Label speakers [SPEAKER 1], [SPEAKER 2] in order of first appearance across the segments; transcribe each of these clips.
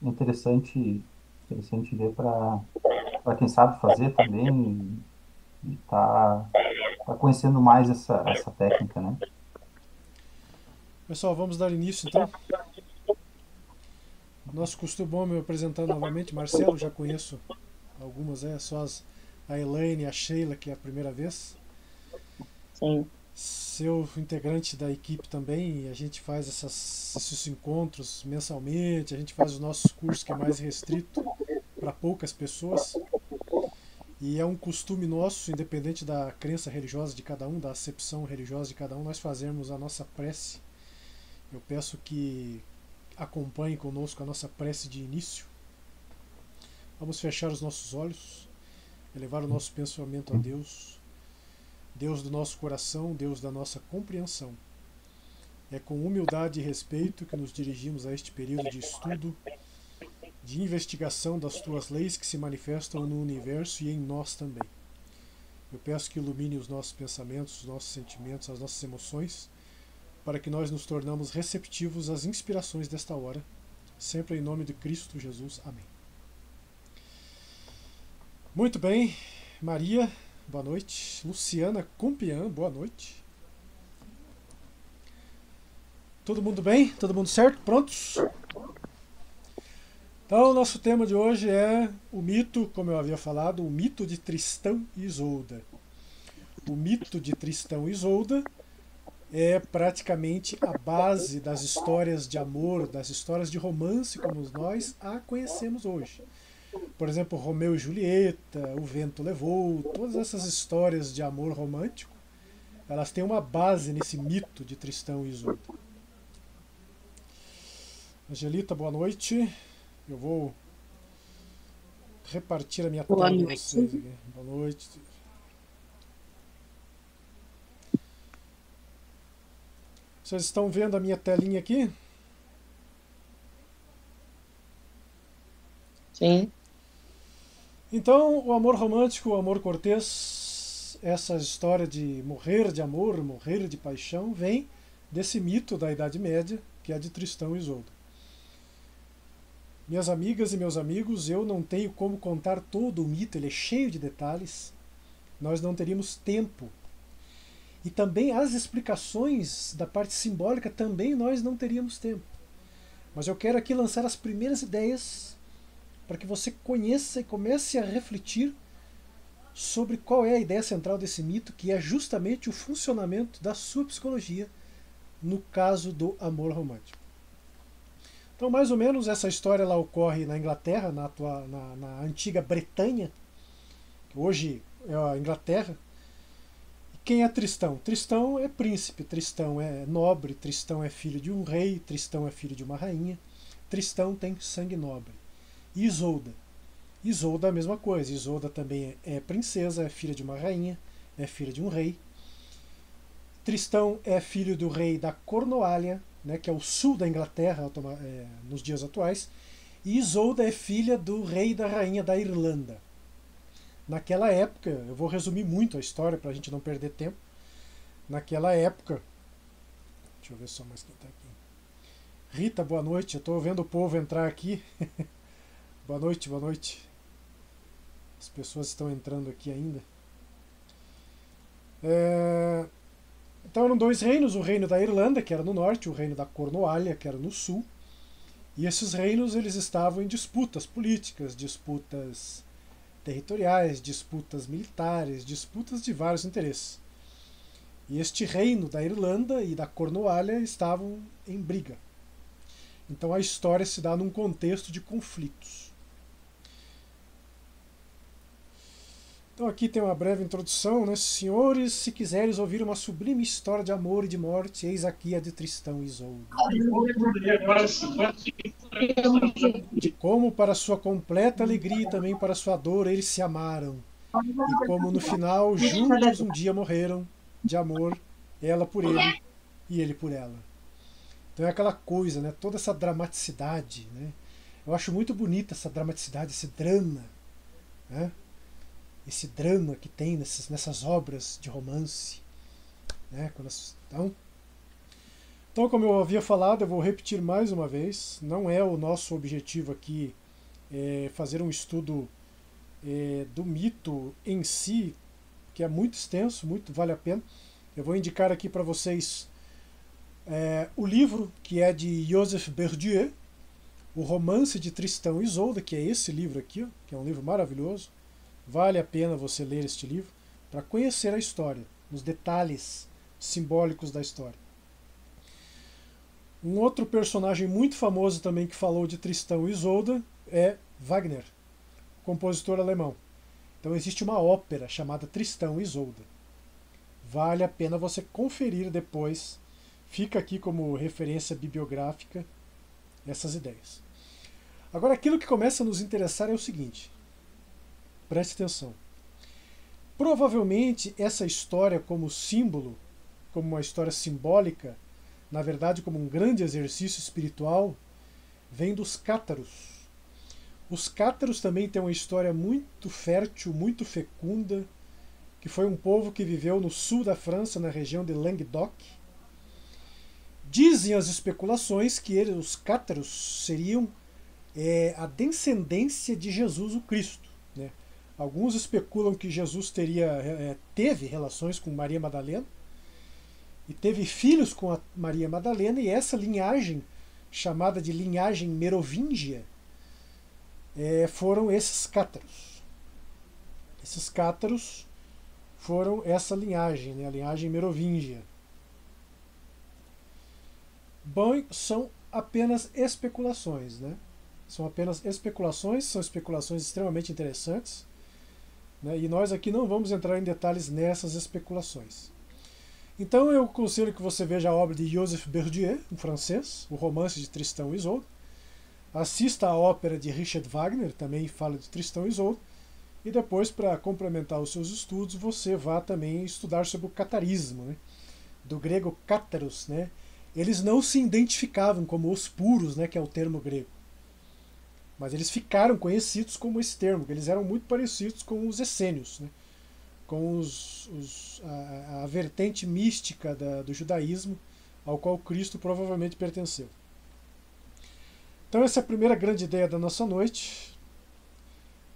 [SPEAKER 1] interessante ver para quem sabe fazer também e tá conhecendo mais essa técnica, né?
[SPEAKER 2] Pessoal, vamos dar início então. Nosso costume bom me apresentar novamente. Marcelo, já conheço algumas, a Elaine e a Sheila, que é a primeira vez.
[SPEAKER 3] Sim.
[SPEAKER 2] Seu integrante da equipe também, e a gente faz esses encontros mensalmente, a gente faz os nossos cursos que é mais restrito para poucas pessoas. E é um costume nosso, independente da crença religiosa de cada um, da acepção religiosa de cada um, nós fazermos a nossa prece. Eu peço que acompanhe conosco a nossa prece de início. Vamos fechar os nossos olhos, elevar o nosso pensamento a Deus, Deus do nosso coração, Deus da nossa compreensão. É com humildade e respeito que nos dirigimos a este período de estudo, de investigação das tuas leis que se manifestam no universo e em nós também. Eu peço que ilumine os nossos pensamentos, os nossos sentimentos, as nossas emoções, para que nós nos tornamos receptivos às inspirações desta hora, sempre em nome de Cristo Jesus. Amém. Muito bem, Maria, boa noite. Luciana Compian, boa noite. Todo mundo bem? Todo mundo certo? Prontos? Então, o nosso tema de hoje é o mito, como eu havia falado, o mito de Tristão e Isolda. O mito de Tristão e Isolda é praticamente a base das histórias de amor, das histórias de romance como nós a conhecemos hoje. Por exemplo, Romeu e Julieta, O Vento Levou, todas essas histórias de amor romântico, elas têm uma base nesse mito de Tristão e Isolda. Angelita, boa noite. Eu vou repartir a minha
[SPEAKER 3] Boa
[SPEAKER 2] tela para
[SPEAKER 3] noite.
[SPEAKER 2] vocês aqui. Boa noite. Vocês estão vendo a minha telinha aqui?
[SPEAKER 3] Sim.
[SPEAKER 2] Então, o amor romântico, o amor cortês, essa história de morrer de amor, morrer de paixão, vem desse mito da Idade Média, que é de Tristão e Isolda. Minhas amigas e meus amigos, eu não tenho como contar todo o mito, ele é cheio de detalhes. Nós não teríamos tempo. E também as explicações da parte simbólica também nós não teríamos tempo. Mas eu quero aqui lançar as primeiras ideias para que você conheça e comece a refletir sobre qual é a ideia central desse mito, que é justamente o funcionamento da sua psicologia no caso do amor romântico. Então, mais ou menos, essa história ela ocorre na Inglaterra, na antiga Bretanha, que hoje é a Inglaterra. E quem é Tristão? Tristão é príncipe, Tristão é nobre, Tristão é filho de um rei, Tristão é filho de uma rainha, Tristão tem sangue nobre. E Isolda? Isolda é a mesma coisa, Isolda também é princesa, é filha de uma rainha, é filha de um rei. Tristão é filho do rei da Cornualha, né, que é o sul da Inglaterra nos dias atuais, e Isolda é filha do rei e da rainha da Irlanda. Naquela época, eu vou resumir muito a história para a gente não perder tempo. Naquela época, deixa eu ver só mais quem está aqui. Rita, boa noite. Eu estou vendo o povo entrar aqui. Boa noite, boa noite. As pessoas estão entrando aqui ainda. Então eram dois reinos, o reino da Irlanda, que era no norte, o reino da Cornualha, que era no sul. E esses reinos eles estavam em disputas políticas, disputas territoriais, disputas militares, disputas de vários interesses. E este reino da Irlanda e da Cornualha estavam em briga. Então a história se dá num contexto de conflitos. Então aqui tem uma breve introdução, né? Senhores, se quiseres ouvir uma sublime história de amor e de morte, eis aqui a de Tristão e Isolda. De como para sua completa alegria e também para sua dor eles se amaram. E como no final juntos um dia morreram, de amor, ela por ele e ele por ela. Então é aquela coisa, né? Toda essa dramaticidade, né? Eu acho muito bonita essa dramaticidade, esse drama, né? Esse drama que tem nessas obras de romance, né? Então, Então, como eu havia falado, eu vou repetir mais uma vez. Não é o nosso objetivo aqui fazer um estudo do mito em si, que é muito extenso, muito vale a pena. Eu vou indicar aqui para vocês o livro que é de Joseph Berdieu, O Romance de Tristão e Isolda, que é esse livro aqui, ó, que é um livro maravilhoso. Vale a pena você ler este livro para conhecer a história, os detalhes simbólicos da história. Um outro personagem muito famoso também que falou de Tristão e Isolda é Wagner, compositor alemão. Então existe uma ópera chamada Tristão e Isolda. Vale a pena você conferir depois. Fica aqui como referência bibliográfica essas ideias. Agora, aquilo que começa a nos interessar é o seguinte. Preste atenção. Provavelmente essa história como símbolo, como uma história simbólica, na verdade como um grande exercício espiritual, vem dos cátaros. Os cátaros também têm uma história muito fértil, muito fecunda, que foi um povo que viveu no sul da França, na região de Languedoc. Dizem as especulações que os cátaros seriam a descendência de Jesus o Cristo. Né? Alguns especulam que Jesus teve relações com Maria Madalena e teve filhos com a Maria Madalena, e essa linhagem, chamada de linhagem merovingia, foram esses cátaros. Esses cátaros foram essa linhagem, né, a linhagem merovingia. Bom, são apenas especulações, né? São apenas especulações, são especulações extremamente interessantes, né? E nós aqui não vamos entrar em detalhes nessas especulações. Então eu aconselho que você veja a obra de Joseph Berdieu, um francês, O Romance de Tristão e Isolda. Assista a ópera de Richard Wagner, também fala de Tristão e Isolda. E depois, para complementar os seus estudos, você vá também estudar sobre o catarismo, né? Do grego cátaros, né? Eles não se identificavam como os puros, né, que é o termo grego. Mas eles ficaram conhecidos como esse termo, porque eles eram muito parecidos com os essênios, né? Com a vertente mística do judaísmo ao qual Cristo provavelmente pertenceu. Então essa é a primeira grande ideia da nossa noite.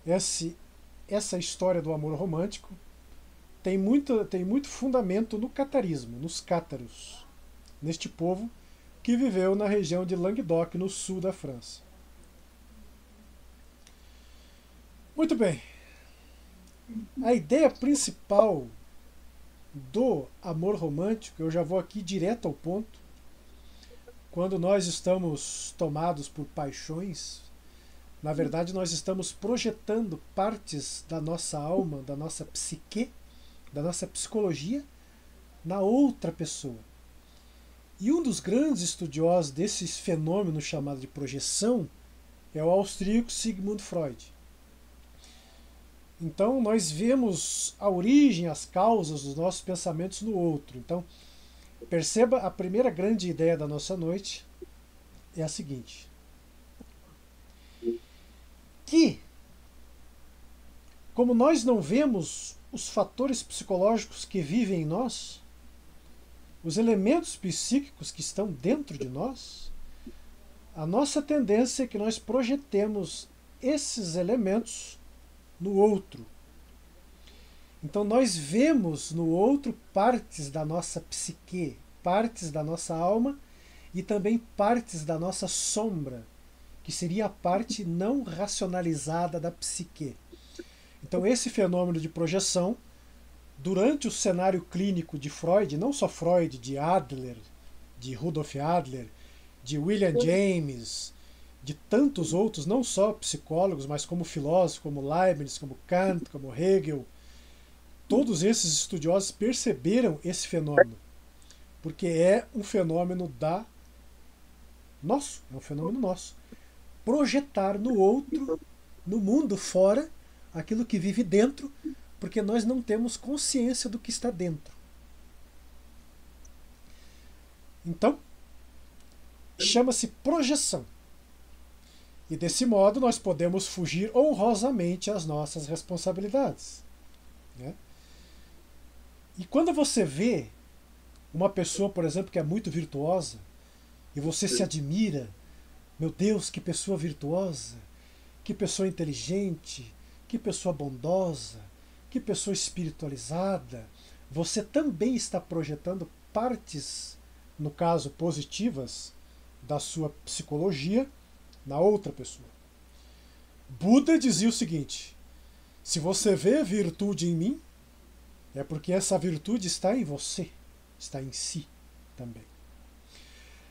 [SPEAKER 2] Essa história do amor romântico tem muito fundamento no catarismo, nos cátaros, neste povo que viveu na região de Languedoc, no sul da França. Muito bem. A ideia principal do amor romântico, eu já vou aqui direto ao ponto. Quando nós estamos tomados por paixões, na verdade nós estamos projetando partes da nossa alma, da nossa psique, da nossa psicologia, na outra pessoa. E um dos grandes estudiosos desse fenômeno chamado de projeção é o austríaco Sigmund Freud. Então nós vemos a origem, as causas dos nossos pensamentos no outro. Então, perceba, a primeira grande ideia da nossa noite é a seguinte: que, como nós não vemos os fatores psicológicos que vivem em nós, os elementos psíquicos que estão dentro de nós, a nossa tendência é que nós projetemos esses elementos no outro. Então nós vemos no outro partes da nossa psique, partes da nossa alma e também partes da nossa sombra, que seria a parte não racionalizada da psique. Então esse fenômeno de projeção, durante o cenário clínico de Freud, não só Freud, de Adler, de Rudolf Adler, de William James, de tantos outros, não só psicólogos, mas como filósofos, como Leibniz, como Kant, como Hegel, todos esses estudiosos perceberam esse fenômeno, porque é um fenômeno nosso, é um fenômeno nosso. Projetar no outro, no mundo fora, aquilo que vive dentro, porque nós não temos consciência do que está dentro. Então, chama-se projeção. E desse modo nós podemos fugir honrosamente às nossas responsabilidades, né? E quando você vê uma pessoa, por exemplo, que é muito virtuosa, e você se admira, meu Deus, que pessoa virtuosa, que pessoa inteligente, que pessoa bondosa, que pessoa espiritualizada, você também está projetando partes, no caso positivas, da sua psicologia na outra pessoa. Buda dizia o seguinte: se você vê virtude em mim, é porque essa virtude está em você, está em si também.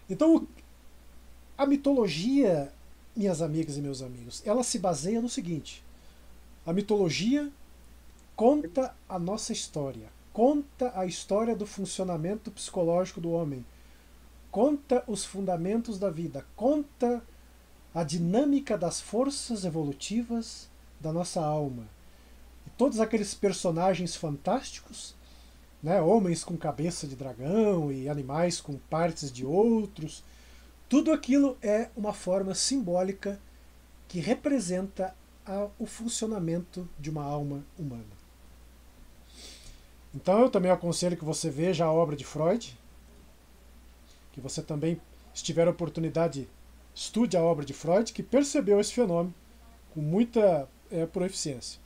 [SPEAKER 2] Então, a mitologia, minhas amigas e meus amigos, ela se baseia no seguinte: a mitologia conta a nossa história, conta a história do funcionamento psicológico do homem, conta os fundamentos da vida, conta a dinâmica das forças evolutivas da nossa alma. E todos aqueles personagens fantásticos, né, homens com cabeça de dragão e animais com partes de outros, tudo aquilo é uma forma simbólica que representa o funcionamento de uma alma humana. Então eu também aconselho que você veja a obra de Freud, que você também, se tiver a oportunidade, estude a obra de Freud, que percebeu esse fenômeno com muita proeficiência.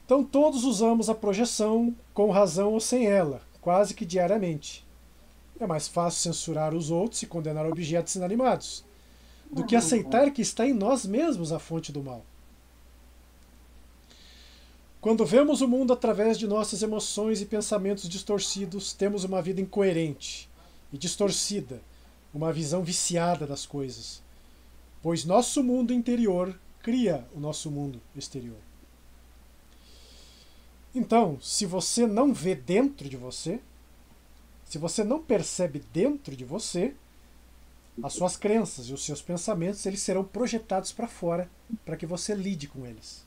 [SPEAKER 2] Então todos usamos a projeção, com razão ou sem ela, quase que diariamente. É mais fácil censurar os outros e condenar objetos inanimados, do que aceitar que está em nós mesmos a fonte do mal. Quando vemos o mundo através de nossas emoções e pensamentos distorcidos, temos uma vida incoerente e distorcida, uma visão viciada das coisas, pois nosso mundo interior cria o nosso mundo exterior. Então, se você não vê dentro de você, se você não percebe dentro de você, as suas crenças e os seus pensamentos, eles serão projetados para fora para que você lide com eles.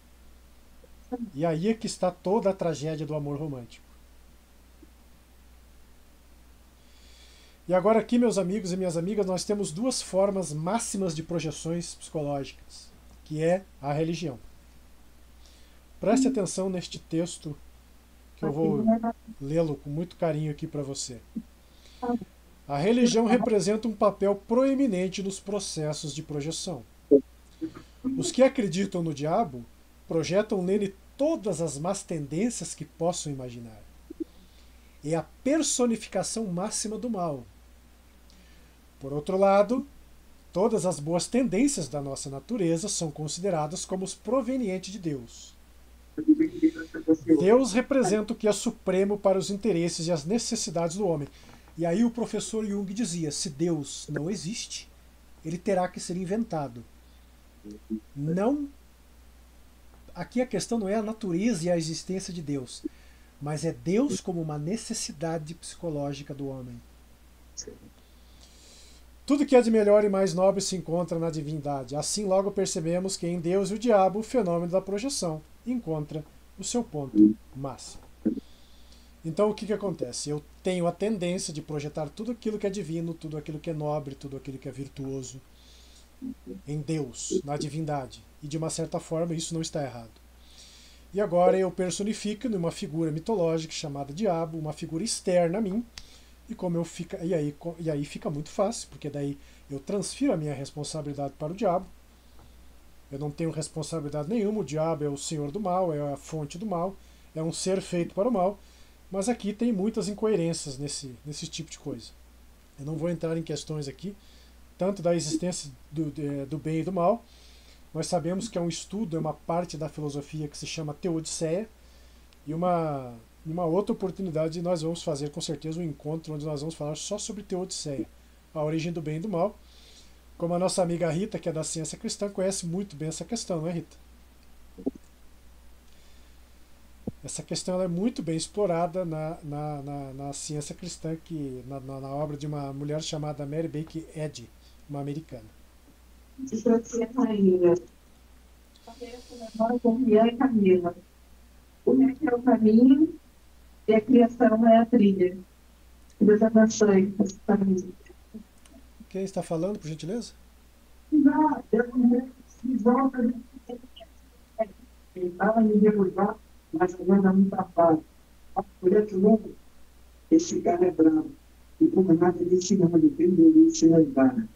[SPEAKER 2] E aí é que está toda a tragédia do amor romântico. E agora aqui, meus amigos e minhas amigas, nós temos duas formas máximas de projeções psicológicas, que é a religião. Preste atenção neste texto, que eu vou lê-lo com muito carinho aqui para você. A religião representa um papel proeminente nos processos de projeção. Os que acreditam no diabo projetam nele todas as más tendências que possam imaginar. É a personificação máxima do mal. Por outro lado, todas as boas tendências da nossa natureza são consideradas como provenientes de Deus. Deus representa o que é supremo para os interesses e as necessidades do homem. E aí o professor Jung dizia, se Deus não existe, ele terá que ser inventado. Não. Aqui a questão não é a natureza e a existência de Deus, mas é Deus como uma necessidade psicológica do homem. Tudo que é de melhor e mais nobre se encontra na divindade. Assim logo percebemos que em Deus e o diabo o fenômeno da projeção encontra o seu ponto máximo. Então o que acontece? Eu tenho a tendência de projetar tudo aquilo que é divino, tudo aquilo que é nobre, tudo aquilo que é virtuoso em Deus, na divindade. E de uma certa forma isso não está errado. E agora eu personifico numa figura mitológica chamada diabo, uma figura externa a mim, e aí fica muito fácil, porque daí eu transfiro a minha responsabilidade para o diabo. Eu não tenho responsabilidade nenhuma, o diabo é o senhor do mal, é a fonte do mal, é um ser feito para o mal, mas aqui tem muitas incoerências nesse tipo de coisa. Eu não vou entrar em questões aqui, tanto da existência do bem e do mal. Nós sabemos que é um estudo, é uma parte da filosofia que se chama Teodiceia, e uma outra oportunidade nós vamos fazer com certeza um encontro onde nós vamos falar só sobre Teodiceia, a origem do bem e do mal. Como a nossa amiga Rita, que é da ciência cristã, conhece muito bem essa questão, não é, Rita? Essa questão ela é muito bem explorada na ciência cristã, na obra de uma mulher chamada Mary Baker Eddy, uma americana.
[SPEAKER 3] E Camila. O que é o caminho e a criação é a trilha. Deus abençoe esse caminho.
[SPEAKER 2] Quem está falando, por gentileza?
[SPEAKER 3] Não, eu não precisava ele estava me derrubar, mas fazendo muita paz. Por esse mundo, esse cara é bravo. E como nada desse nada depende de se levar.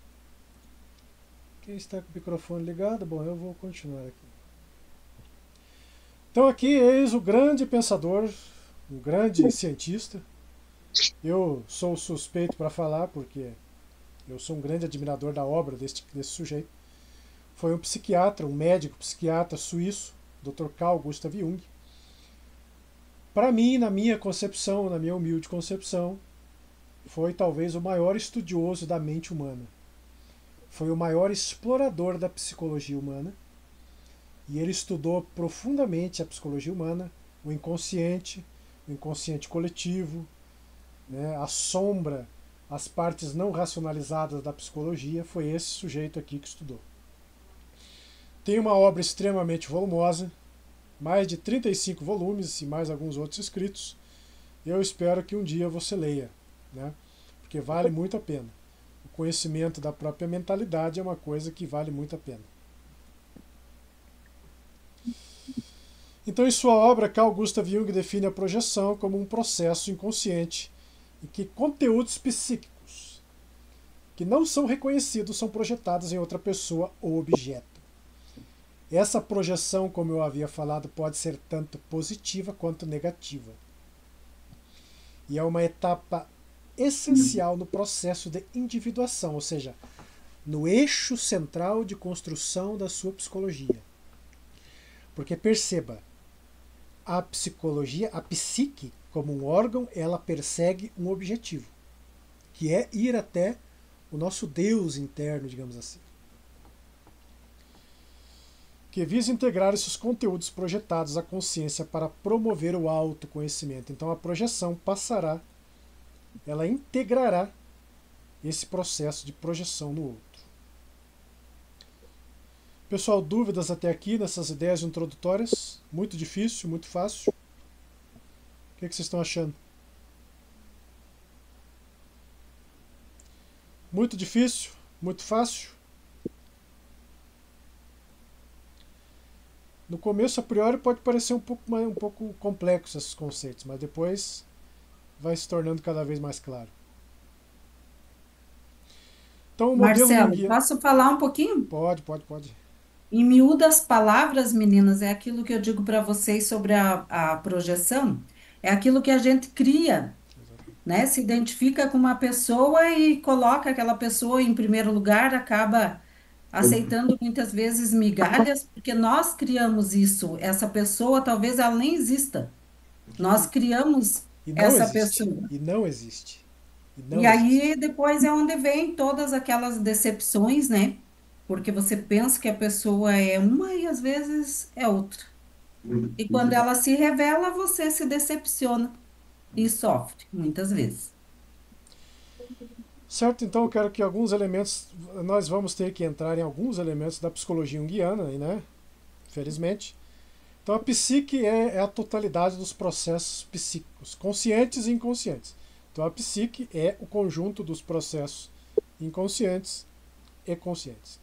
[SPEAKER 2] Quem está com o microfone ligado? Bom, eu vou continuar aqui. Então aqui eis o grande pensador, o grande cientista. Eu sou suspeito para falar porque eu sou um grande admirador da obra desse sujeito. Foi um psiquiatra, um médico psiquiatra suíço, Dr. Carl Gustav Jung. Para mim, na minha concepção, na minha humilde concepção, foi talvez o maior estudioso da mente humana. Foi o maior explorador da psicologia humana. E ele estudou profundamente a psicologia humana, o inconsciente coletivo, né, a sombra, as partes não racionalizadas da psicologia. Foi esse sujeito aqui que estudou. Tem uma obra extremamente volumosa, mais de 35 volumes e mais alguns outros escritos. Eu espero que um dia você leia, né? Porque vale muito a pena. O conhecimento da própria mentalidade é uma coisa que vale muito a pena. Então, em sua obra, Carl Gustav Jung define a projeção como um processo inconsciente em que conteúdos psíquicos que não são reconhecidos são projetados em outra pessoa ou objeto. Essa projeção, como eu havia falado, pode ser tanto positiva quanto negativa. E é uma etapa essencial no processo de individuação, ou seja, no eixo central de construção da sua psicologia. Porque perceba, a psicologia, a psique, como um órgão, ela persegue um objetivo, que é ir até o nosso Deus interno, digamos assim, que visa integrar esses conteúdos projetados à consciência para promover o autoconhecimento. Então a projeção passará, ela integrará esse processo de projeção no outro. Pessoal, dúvidas até aqui nessas ideias introdutórias? Muito difícil, muito fácil? O que vocês estão achando? Muito difícil? Muito fácil? No começo, a priori, pode parecer um pouco complexo esses conceitos, mas depois vai se tornando cada vez mais claro. Então, o modelo
[SPEAKER 4] Marcelo,
[SPEAKER 2] junguiano...
[SPEAKER 4] posso falar um pouquinho?
[SPEAKER 2] Pode.
[SPEAKER 4] Em miúdas palavras, meninas, é aquilo que eu digo para vocês sobre a projeção, é aquilo que a gente cria, né? Se identifica com uma pessoa e coloca aquela pessoa em primeiro lugar, acaba aceitando muitas vezes migalhas, porque nós criamos isso. Essa pessoa, talvez ela nem exista. Nós criamos
[SPEAKER 2] E não
[SPEAKER 4] essa
[SPEAKER 2] existe.
[SPEAKER 4] pessoa.
[SPEAKER 2] E não existe. E
[SPEAKER 4] E
[SPEAKER 2] não existe.
[SPEAKER 4] aí depois é onde vem todas aquelas decepções, né? Porque você pensa que a pessoa é uma e às vezes é outra. E quando ela se revela, você se decepciona e sofre, muitas vezes.
[SPEAKER 2] Certo, então eu quero que alguns elementos, nós vamos ter que entrar em alguns elementos da psicologia junguiana, né? Infelizmente. Então a psique é a totalidade dos processos psíquicos, conscientes e inconscientes. Então a psique é o conjunto dos processos inconscientes e conscientes.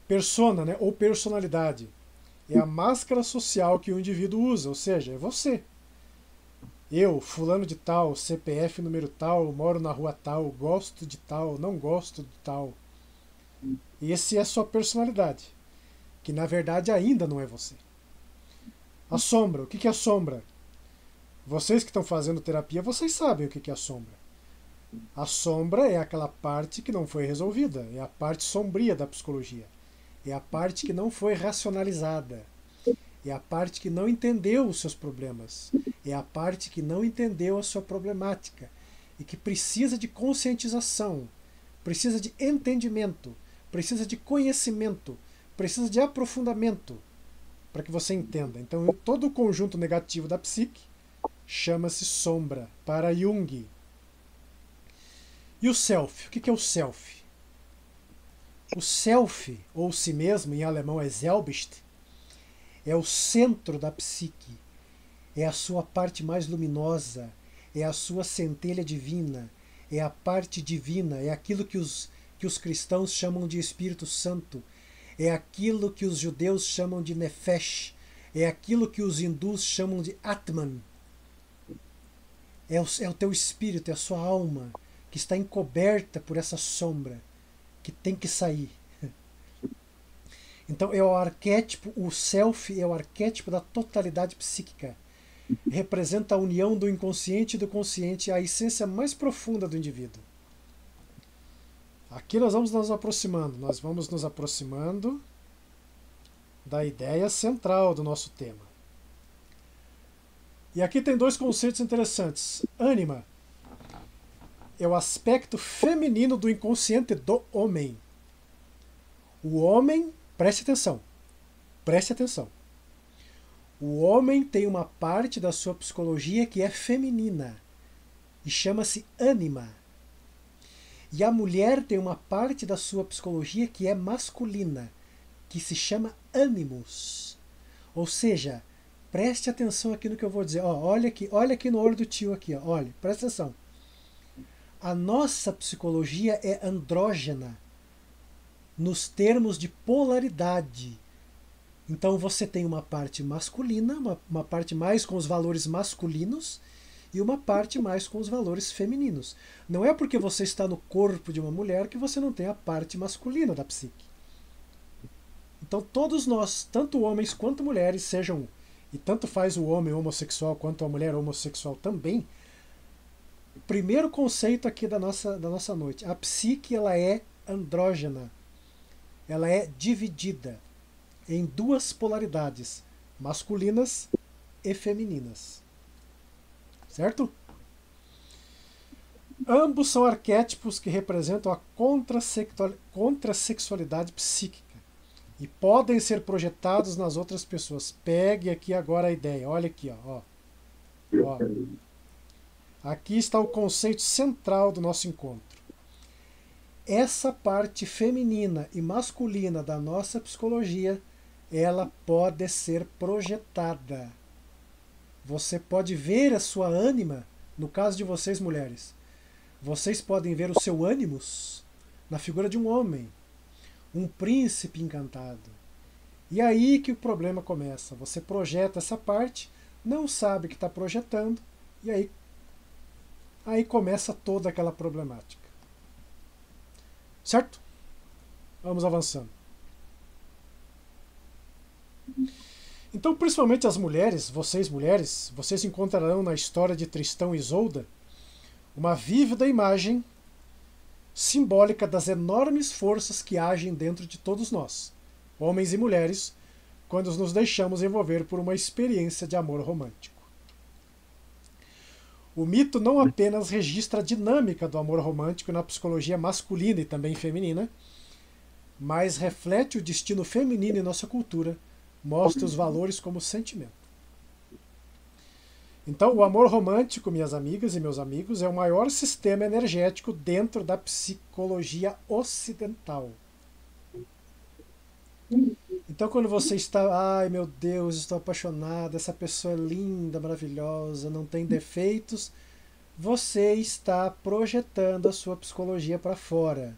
[SPEAKER 2] Persona, né, ou personalidade, é a máscara social que o indivíduo usa, ou seja, é você. Eu, fulano de tal, CPF número tal, moro na rua tal, gosto de tal, não gosto de tal. Esse é a sua personalidade, que na verdade ainda não é você. A sombra, o que é a sombra? Vocês que estão fazendo terapia, vocês sabem o que é a sombra. A sombra é aquela parte que não foi resolvida, é a parte sombria da psicologia. É a parte que não foi racionalizada. É a parte que não entendeu os seus problemas. É a parte que não entendeu a sua problemática e que precisa de conscientização, precisa de entendimento, precisa de conhecimento, precisa de aprofundamento para que você entenda. Então, todo o conjunto negativo da psique chama-se sombra para Jung. E o self? O que é o self? O self, ou si mesmo, em alemão é Selbst, é o centro da psique, é a sua parte mais luminosa, é a sua centelha divina, é a parte divina, é aquilo que os cristãos chamam de Espírito Santo, é aquilo que os judeus chamam de Nefesh, é aquilo que os hindus chamam de Atman. É o teu espírito, é a sua alma que está encoberta por essa sombra que tem que sair. Então é o arquétipo, o self é o arquétipo da totalidade psíquica. Representa a união do inconsciente e do consciente, a essência mais profunda do indivíduo. Aqui nós vamos nos aproximando da ideia central do nosso tema. E aqui tem dois conceitos interessantes. Ânima é o aspecto feminino do inconsciente do homem. O homem, preste atenção, preste atenção. O homem tem uma parte da sua psicologia que é feminina e chama-se ânima. E a mulher tem uma parte da sua psicologia que é masculina, que se chama ânimos. Ou seja, preste atenção aqui no que eu vou dizer. Ó, olha aqui no olho do tio aqui, ó, olha, presta atenção. A nossa psicologia é andrógena nos termos de polaridade. Então você tem uma parte masculina, uma parte mais com os valores masculinos e uma parte mais com os valores femininos. Não é porque você está no corpo de uma mulher que você não tem a parte masculina da psique. Então todos nós, tanto homens quanto mulheres, sejam, e tanto faz o homem homossexual quanto a mulher homossexual também, o primeiro conceito aqui da nossa noite, a psique ela é andrógena, ela é dividida em duas polaridades, masculinas e femininas. Certo? Ambos são arquétipos que representam a contrasexualidade psíquica e podem ser projetados nas outras pessoas. Pegue aqui agora a ideia. Olha aqui, ó. Aqui está o conceito central do nosso encontro. Essa parte feminina e masculina da nossa psicologia, ela pode ser projetada. Você pode ver a sua ânima, no caso de vocês mulheres. Vocês podem ver o seu ânimos na figura de um homem, um príncipe encantado. E aí que o problema começa. Você projeta essa parte, não sabe que está projetando, e aí começa toda aquela problemática. Certo? Vamos avançando. Então, principalmente as mulheres, vocês encontrarão na história de Tristão e Isolda uma vívida imagem simbólica das enormes forças que agem dentro de todos nós, homens e mulheres, quando nos deixamos envolver por uma experiência de amor romântico. O mito não apenas registra a dinâmica do amor romântico na psicologia masculina e também feminina, mas reflete o destino feminino em nossa cultura, mostra os valores como sentimento. Então, o amor romântico, minhas amigas e meus amigos, é o maior sistema energético dentro da psicologia ocidental. Então, quando você está, ai meu Deus, estou apaixonado, essa pessoa é linda, maravilhosa, não tem defeitos, você está projetando a sua psicologia para fora.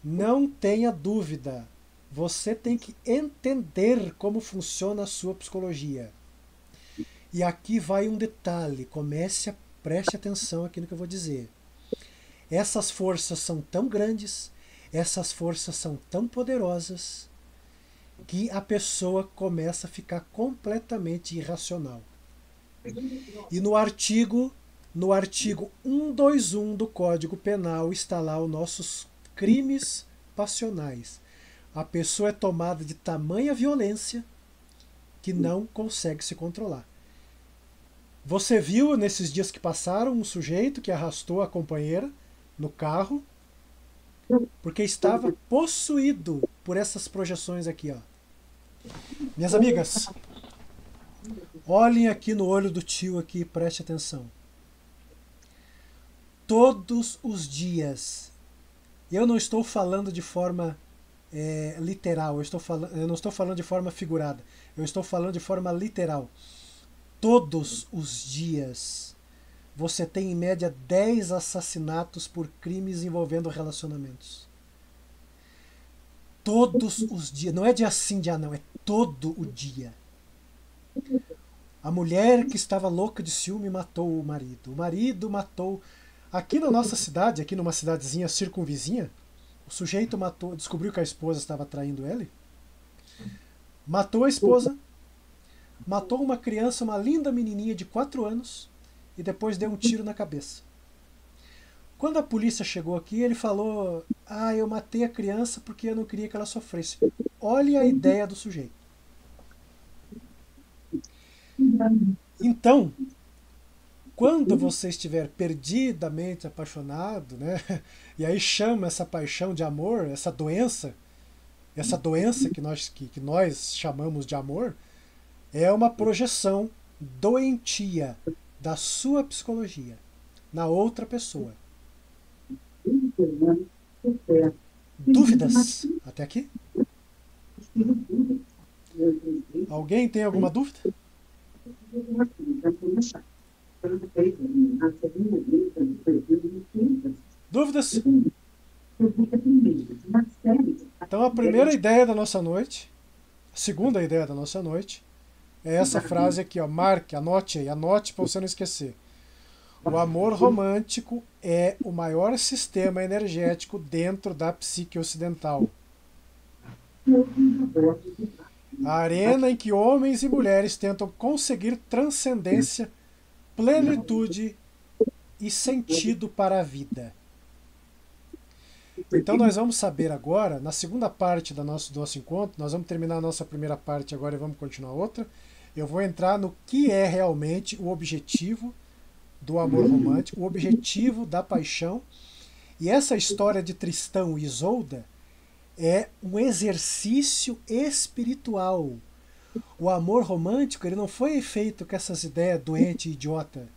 [SPEAKER 2] Não tenha dúvida. Você tem que entender como funciona a sua psicologia. E aqui vai um detalhe, preste atenção aqui no que eu vou dizer. Essas forças são tão grandes, essas forças são tão poderosas, que a pessoa começa a ficar completamente irracional. E no artigo 121 do Código Penal está lá os nossos crimes passionais. A pessoa é tomada de tamanha violência que não consegue se controlar. Você viu nesses dias que passaram um sujeito que arrastou a companheira no carro porque estava possuído por essas projeções aqui, ó. Minhas amigas, olhem aqui no olho do tio aqui e preste atenção. Todos os dias, eu não estou falando de forma literal, eu não estou falando de forma figurada, eu estou falando de forma literal. Todos os dias você tem em média 10 assassinatos por crimes envolvendo relacionamentos. Todos os dias, não é dia sim, dia não, é todo o dia. A mulher que estava louca de ciúme matou o marido. O marido matou. Aqui na nossa cidade, aqui numa cidadezinha circunvizinha, o sujeito matou, descobriu que a esposa estava traindo ele, matou a esposa, matou uma criança, uma linda menininha de 4 anos, e depois deu um tiro na cabeça. Quando a polícia chegou aqui, ele falou: "Ah, eu matei a criança porque eu não queria que ela sofresse." Olha a ideia do sujeito. Então, quando você estiver perdidamente apaixonado, né, e aí chama essa paixão de amor, essa doença que nós chamamos de amor, é uma projeção doentia da sua psicologia na outra pessoa. Dúvidas até aqui? Alguém tem alguma dúvida? Dúvidas? Então a primeira ideia da nossa noite, a segunda ideia da nossa noite, é essa frase aqui, ó. Marque, anote aí, anote para você não esquecer. O amor romântico é o maior sistema energético dentro da psique ocidental. A arena em que homens e mulheres tentam conseguir transcendência, plenitude e sentido para a vida. Então nós vamos saber agora, na segunda parte do nosso encontro, nós vamos terminar a nossa primeira parte agora e vamos continuar a outra. Eu vou entrar no que é realmente o objetivo do amor romântico, o objetivo da paixão. E essa história de Tristão e Isolda é um exercício espiritual. O amor romântico, ele não foi feito com essas ideias doentes e idiota,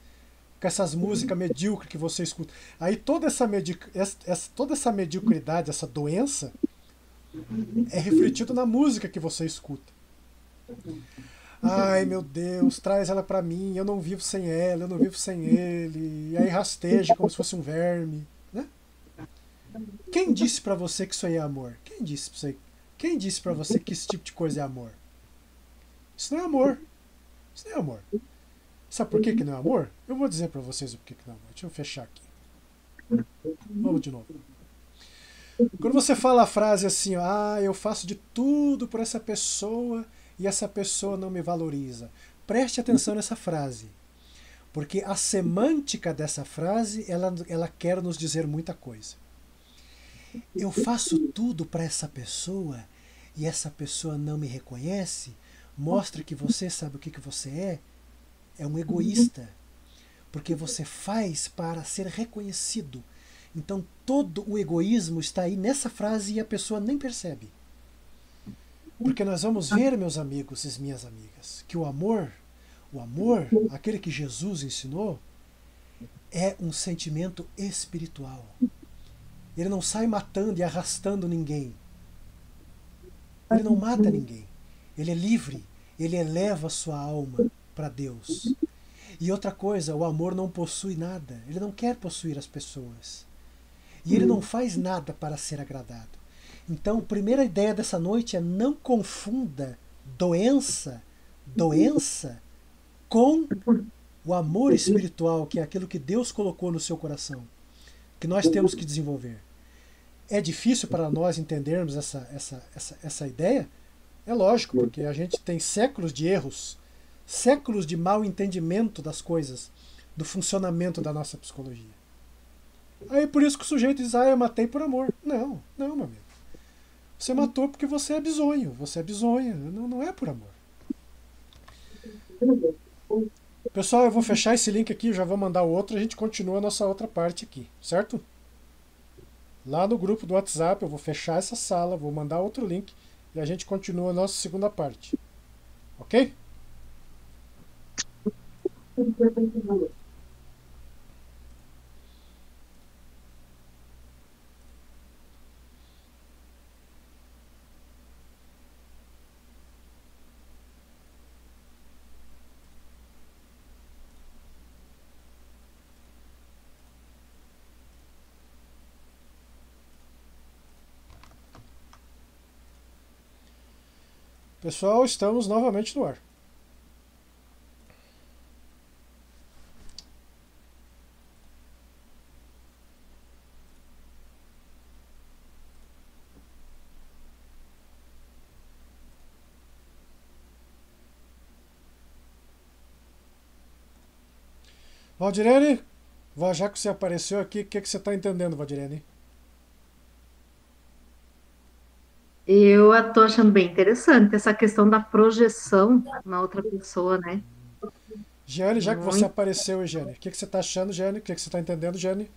[SPEAKER 2] com essas músicas medíocres que você escuta. Aí toda essa mediocridade, essa doença, é refletido na música que você escuta. Ai, meu Deus, traz ela pra mim, eu não vivo sem ela, eu não vivo sem ele. E aí rasteja como se fosse um verme, né? Quem disse pra você que isso aí é amor? Quem disse pra você? Quem disse pra você que esse tipo de coisa é amor? Isso não é amor. Isso não é amor. Sabe por que não é amor? Eu vou dizer pra vocês o porquê que não é amor. Deixa eu fechar aqui. Vamos de novo. Quando você fala a frase assim, ah, eu faço de tudo por essa pessoa e essa pessoa não me valoriza. Preste atenção nessa frase. Porque a semântica dessa frase, ela quer nos dizer muita coisa. Eu faço tudo para essa pessoa e essa pessoa não me reconhece, mostra que você sabe o que você é um egoísta. Porque você faz para ser reconhecido. Então todo o egoísmo está aí nessa frase e a pessoa nem percebe. Porque nós vamos ver, meus amigos e minhas amigas, que o amor, aquele que Jesus ensinou, é um sentimento espiritual. Ele não sai matando e arrastando ninguém. Ele não mata ninguém. Ele é livre. Ele eleva a sua alma para Deus. E outra coisa, o amor não possui nada. Ele não quer possuir as pessoas. E ele não faz nada para ser agradado. Então, a primeira ideia dessa noite é: não confunda doença com o amor espiritual, que é aquilo que Deus colocou no seu coração, que nós temos que desenvolver. É difícil para nós entendermos essa ideia? É lógico, porque a gente tem séculos de erros, séculos de mau entendimento das coisas, do funcionamento da nossa psicologia. Aí por isso que o sujeito diz, eu matei por amor. Não, meu amigo. Você matou porque você é bizonho, você é bizonha, não é por amor. Pessoal, eu vou fechar esse link aqui, já vou mandar o outro, a gente continua a nossa outra parte aqui, certo? Lá no grupo do WhatsApp eu vou fechar essa sala, vou mandar outro link e a gente continua a nossa segunda parte. Ok? Pessoal, estamos novamente no ar. Valdirene, já que você apareceu aqui, o que, que você está entendendo, Valdirene?
[SPEAKER 5] Eu estou achando bem interessante essa questão da projeção na outra pessoa, né?
[SPEAKER 2] Giane, já que você
[SPEAKER 5] Muito.
[SPEAKER 2] apareceu, Giane, o que, que você está achando, Giane? O que, que você está entendendo, Giane?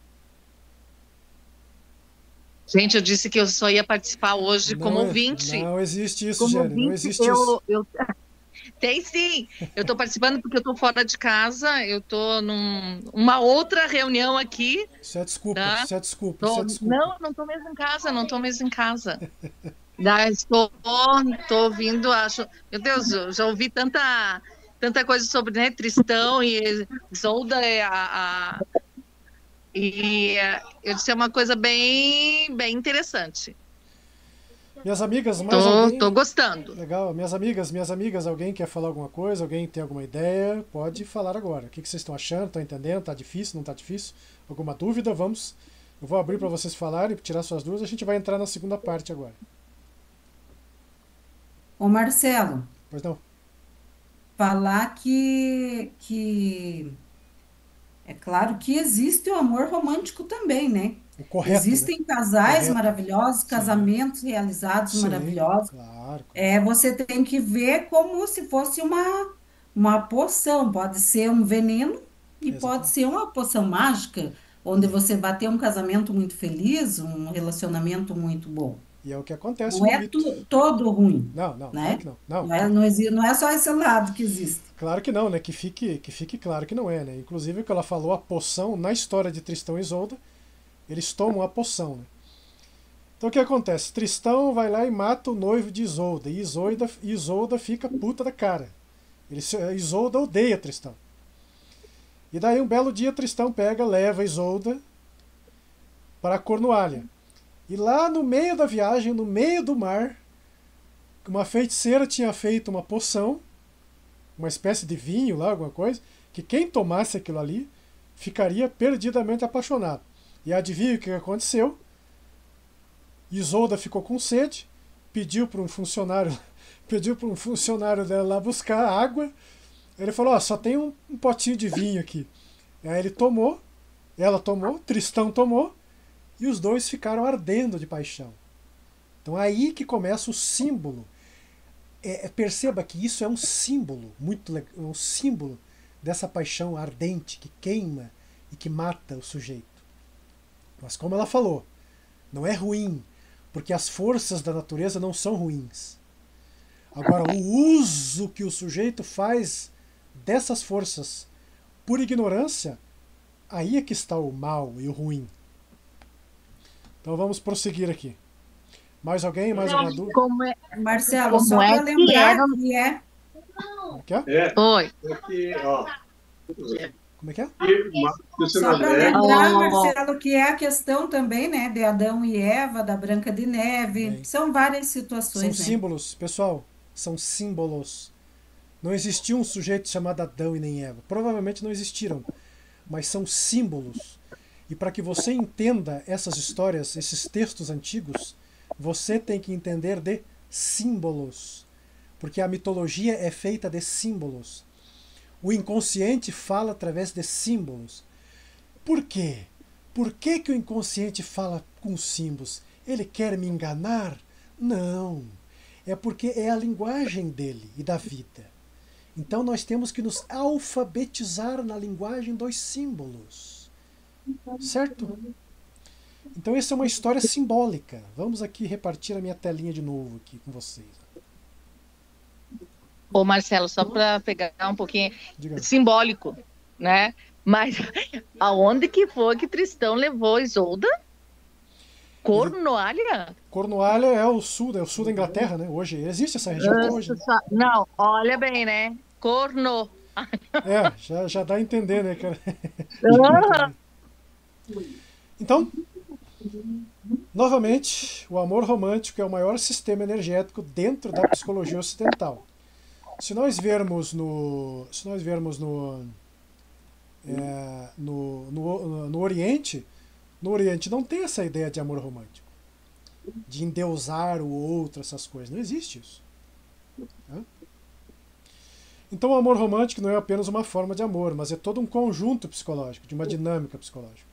[SPEAKER 6] Gente, eu disse que eu só ia participar hoje como
[SPEAKER 2] Não,
[SPEAKER 6] ouvinte.
[SPEAKER 2] não existe isso,
[SPEAKER 6] Como
[SPEAKER 2] Giane, não
[SPEAKER 6] ouvinte,
[SPEAKER 2] existe isso.
[SPEAKER 6] tem sim. Eu estou participando porque eu estou fora de casa, eu estou numa outra reunião aqui,
[SPEAKER 2] Isso é desculpa,
[SPEAKER 6] tá?
[SPEAKER 2] isso é desculpa, isso é desculpa.
[SPEAKER 6] Não estou mesmo em casa, não estou mesmo em casa. Estou ouvindo, acho. Meu Deus, eu já ouvi tanta coisa sobre, né, Tristão e Isolda eu disse é uma coisa bem interessante.
[SPEAKER 2] Minhas amigas, mais
[SPEAKER 6] Tô
[SPEAKER 2] alguém?
[SPEAKER 6] gostando.
[SPEAKER 2] Legal, minhas amigas, alguém quer falar alguma coisa? Alguém tem alguma ideia? Pode falar agora. O que, que vocês estão achando? Estão entendendo? Tá difícil? Não tá difícil? Alguma dúvida? Vamos. Eu vou abrir para vocês falarem, tirar suas dúvidas. A gente vai entrar na segunda parte agora.
[SPEAKER 4] Ô Marcelo,
[SPEAKER 2] Pois não?
[SPEAKER 4] falar que é claro que existe o amor romântico também, né?
[SPEAKER 2] O correto, né?
[SPEAKER 4] Existem casais
[SPEAKER 2] Correto.
[SPEAKER 4] maravilhosos,
[SPEAKER 2] Sim,
[SPEAKER 4] casamentos realizados
[SPEAKER 2] sim,
[SPEAKER 4] maravilhosos.
[SPEAKER 2] claro, claro.
[SPEAKER 4] Você tem que ver como se fosse uma poção. Pode ser um veneno e pode
[SPEAKER 2] Exatamente.
[SPEAKER 4] ser uma poção mágica, onde
[SPEAKER 2] E,
[SPEAKER 4] você vai ter um casamento muito feliz, um relacionamento muito bom.
[SPEAKER 2] e é o que acontece
[SPEAKER 4] Não
[SPEAKER 2] no
[SPEAKER 4] é
[SPEAKER 2] mito.
[SPEAKER 4] todo ruim,
[SPEAKER 2] Não, não, claro
[SPEAKER 4] né?
[SPEAKER 2] que não. Não,
[SPEAKER 4] Não é só esse lado que existe.
[SPEAKER 2] claro que não, né? Que fique claro que não é, né? Inclusive, o que ela falou, a poção, na história de Tristão e Isolda, eles tomam a poção, né? Então o que acontece? Tristão vai lá e mata o noivo de Isolda. E Isolda fica puta da cara. Isolda odeia Tristão. E daí um belo dia Tristão pega, leva Isolda para Cornualha. E lá no meio da viagem, no meio do mar, uma feiticeira tinha feito uma poção, uma espécie de vinho lá, alguma coisa, que quem tomasse aquilo ali ficaria perdidamente apaixonado. E adivinha o que aconteceu? Isolda ficou com sede, pediu para um funcionário, pediu para um funcionário dela lá buscar água. Ele falou: "Ó, só tem um potinho de vinho aqui." Aí ele tomou, ela tomou, Tristão tomou, e os dois ficaram ardendo de paixão. Então aí que começa o símbolo. Perceba que isso é um símbolo muito legal, um símbolo dessa paixão ardente que queima e que mata o sujeito. Mas como ela falou, não é ruim, porque as forças da natureza não são ruins. Agora, o uso que o sujeito faz dessas forças por ignorância, aí é que está o mal e o ruim. Então vamos prosseguir aqui. Mais alguém? Mais alguma dúvida?
[SPEAKER 4] Marcelo,
[SPEAKER 6] Como
[SPEAKER 4] só
[SPEAKER 6] é
[SPEAKER 4] para
[SPEAKER 6] que era?
[SPEAKER 4] lembrar que é.
[SPEAKER 2] Como é que é?
[SPEAKER 6] Oi.
[SPEAKER 7] Aqui, ó.
[SPEAKER 2] Como é que é?
[SPEAKER 4] Só para
[SPEAKER 7] André.
[SPEAKER 4] lembrar,
[SPEAKER 6] Oh,
[SPEAKER 4] Marcelo, que é a questão também, né, de Adão e Eva, da Branca de Neve.
[SPEAKER 2] Bem,
[SPEAKER 4] São várias
[SPEAKER 2] são
[SPEAKER 4] situações, né?
[SPEAKER 2] símbolos, pessoal. São símbolos. Não existiu um sujeito chamado Adão e nem Eva. Provavelmente não existiram, mas são símbolos. E para que você entenda essas histórias, esses textos antigos, você tem que entender de símbolos. Porque a mitologia é feita de símbolos. O inconsciente fala através de símbolos. Por quê? Por que, que o inconsciente fala com símbolos? Ele quer me enganar? Não. É porque é a linguagem dele e da vida. Então nós temos que nos alfabetizar na linguagem dos símbolos. Certo? Então essa é uma história simbólica. Vamos aqui repartir a minha telinha de novo aqui com vocês.
[SPEAKER 6] ô Marcelo, só para pegar um pouquinho
[SPEAKER 2] Diga.
[SPEAKER 6] simbólico, né? Mas aonde que foi que Tristão levou Isolda? Cornualha?
[SPEAKER 2] Cornualha é o sul da Inglaterra, né? Hoje existe essa região até hoje. Né?
[SPEAKER 6] Não, olha bem, né? Corno.
[SPEAKER 2] Já dá a entender, né, cara?
[SPEAKER 6] Ah,
[SPEAKER 2] Então, novamente, o amor romântico é o maior sistema energético dentro da psicologia ocidental. Se nós vermos no Oriente, no Oriente não tem essa ideia de amor romântico, de endeusar o outro, essas coisas. Não existe isso. Tá? Então o amor romântico não é apenas uma forma de amor, mas é todo um conjunto psicológico, de uma dinâmica psicológica.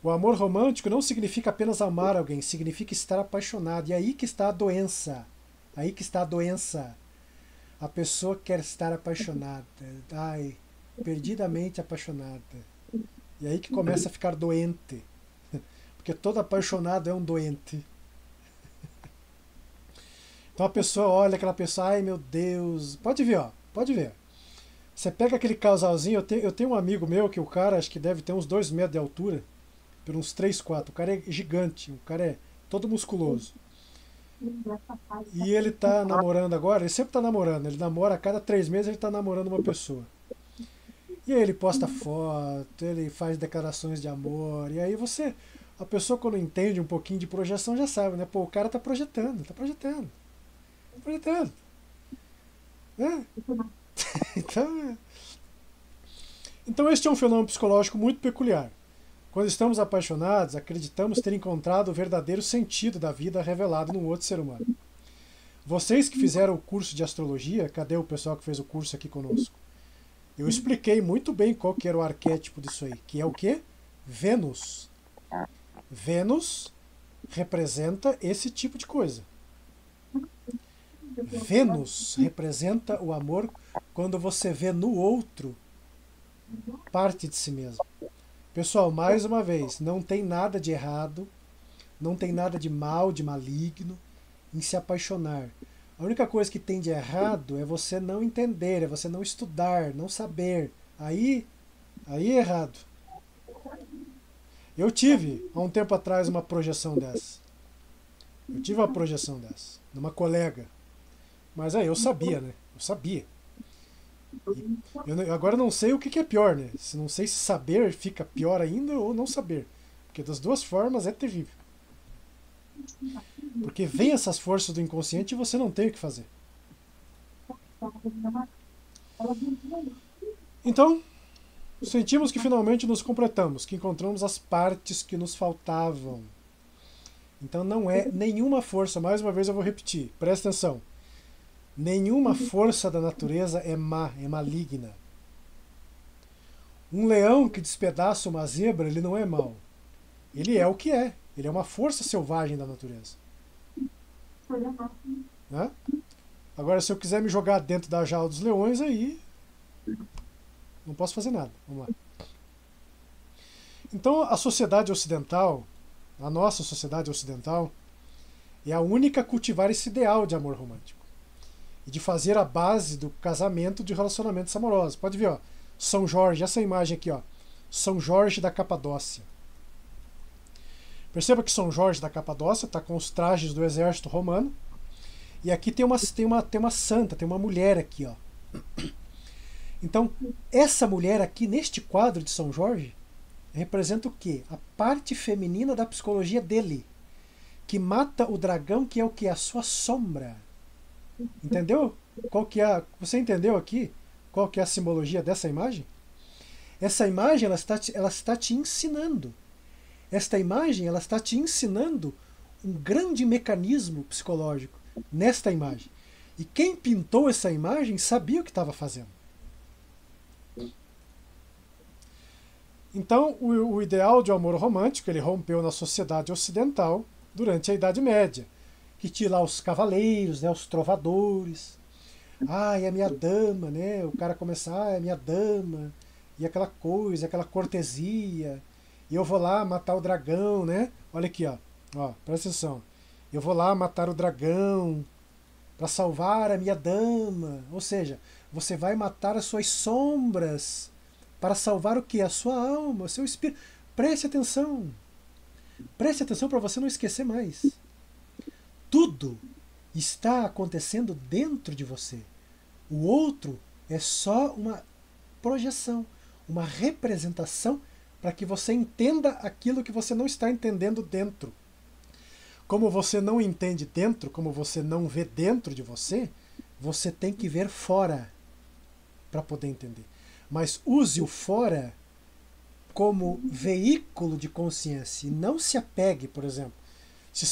[SPEAKER 2] O amor romântico não significa apenas amar alguém, significa estar apaixonado. E aí que está a doença. Aí que está a doença. A pessoa quer estar apaixonada. Ai, perdidamente apaixonada. E aí que começa a ficar doente. Porque todo apaixonado é um doente. Então a pessoa olha aquela pessoa, ai meu Deus. Pode ver, ó. Pode ver. Você pega aquele casalzinho, eu tenho um amigo meu que o cara acho que deve ter uns 2 metros de altura. Por uns 3, 4. O cara é gigante, o cara é todo musculoso. E ele tá namorando agora, ele sempre tá namorando, ele namora a cada 3 meses, ele tá namorando uma pessoa. E aí ele posta foto, ele faz declarações de amor, e aí a pessoa quando entende um pouquinho de projeção já sabe, né? Pô, o cara tá projetando, tá projetando. Tá projetando. Né? Então este é um fenômeno psicológico muito peculiar. Quando estamos apaixonados, acreditamos ter encontrado o verdadeiro sentido da vida revelado num outro ser humano. Vocês que fizeram o curso de astrologia, cadê o pessoal que fez o curso aqui conosco? Eu expliquei muito bem qual que era o arquétipo disso aí, que é o quê? Vênus. Vênus representa esse tipo de coisa. Vênus representa o amor quando você vê no outro parte de si mesmo. Pessoal, mais uma vez, não tem nada de errado, não tem nada de mal, de maligno em se apaixonar. A única coisa que tem de errado é você não entender, é você não estudar, não saber. Aí é errado. Eu tive, há um tempo atrás, uma projeção dessa. Eu tive uma projeção dessa, numa colega. Mas aí eu sabia, né? Eu sabia. Agora não sei o que é pior, né? Não sei se saber fica pior ainda ou não saber. Porque das duas formas é terrível. Porque vem essas forças do inconsciente e você não tem o que fazer. Então, sentimos que finalmente nos completamos, que encontramos as partes que nos faltavam. Então não é nenhuma força, mais uma vez eu vou repetir, presta atenção. Nenhuma força da natureza é má, é maligna. Um leão que despedaça uma zebra, ele não é mau. Ele é o que é. Ele é uma força selvagem da natureza. Né? Agora, se eu quiser me jogar dentro da jaula dos leões, aí não posso fazer nada. Vamos lá. Então, a sociedade ocidental, a nossa sociedade ocidental, é a única a cultivar esse ideal de amor romântico. E de fazer a base do casamento de relacionamentos amorosos. Pode ver, ó, São Jorge, essa imagem aqui, ó, São Jorge da Capadócia. Perceba que São Jorge da Capadócia está com os trajes do exército romano. E aqui tem uma santa, tem uma mulher aqui, ó. Então, essa mulher aqui, neste quadro de São Jorge, representa o quê? A parte feminina da psicologia dele, que mata o dragão, que é o que? A sua sombra. Entendeu? Você entendeu aqui qual que é a simbologia dessa imagem? Essa imagem ela está te ensinando. Esta imagem ela está te ensinando um grande mecanismo psicológico nesta imagem. E quem pintou essa imagem sabia o que estava fazendo. Então, o ideal de amor romântico ele rompeu na sociedade ocidental durante a Idade Média. Que tinha lá os cavaleiros, né, os trovadores. É a minha dama, né? O cara começa, é a minha dama. E aquela coisa, aquela cortesia. E eu vou lá matar o dragão, né? Olha aqui, ó, presta atenção. Eu vou lá matar o dragão para salvar a minha dama. Ou seja, você vai matar as suas sombras para salvar o quê? A sua alma, o seu espírito. Preste atenção. Preste atenção para você não esquecer mais. Tudo está acontecendo dentro de você. O outro é só uma projeção, uma representação para que você entenda aquilo que você não está entendendo dentro. Como você não entende dentro, como você não vê dentro de você, você tem que ver fora para poder entender. Mas use o fora como veículo de consciência e não se apegue, por exemplo, se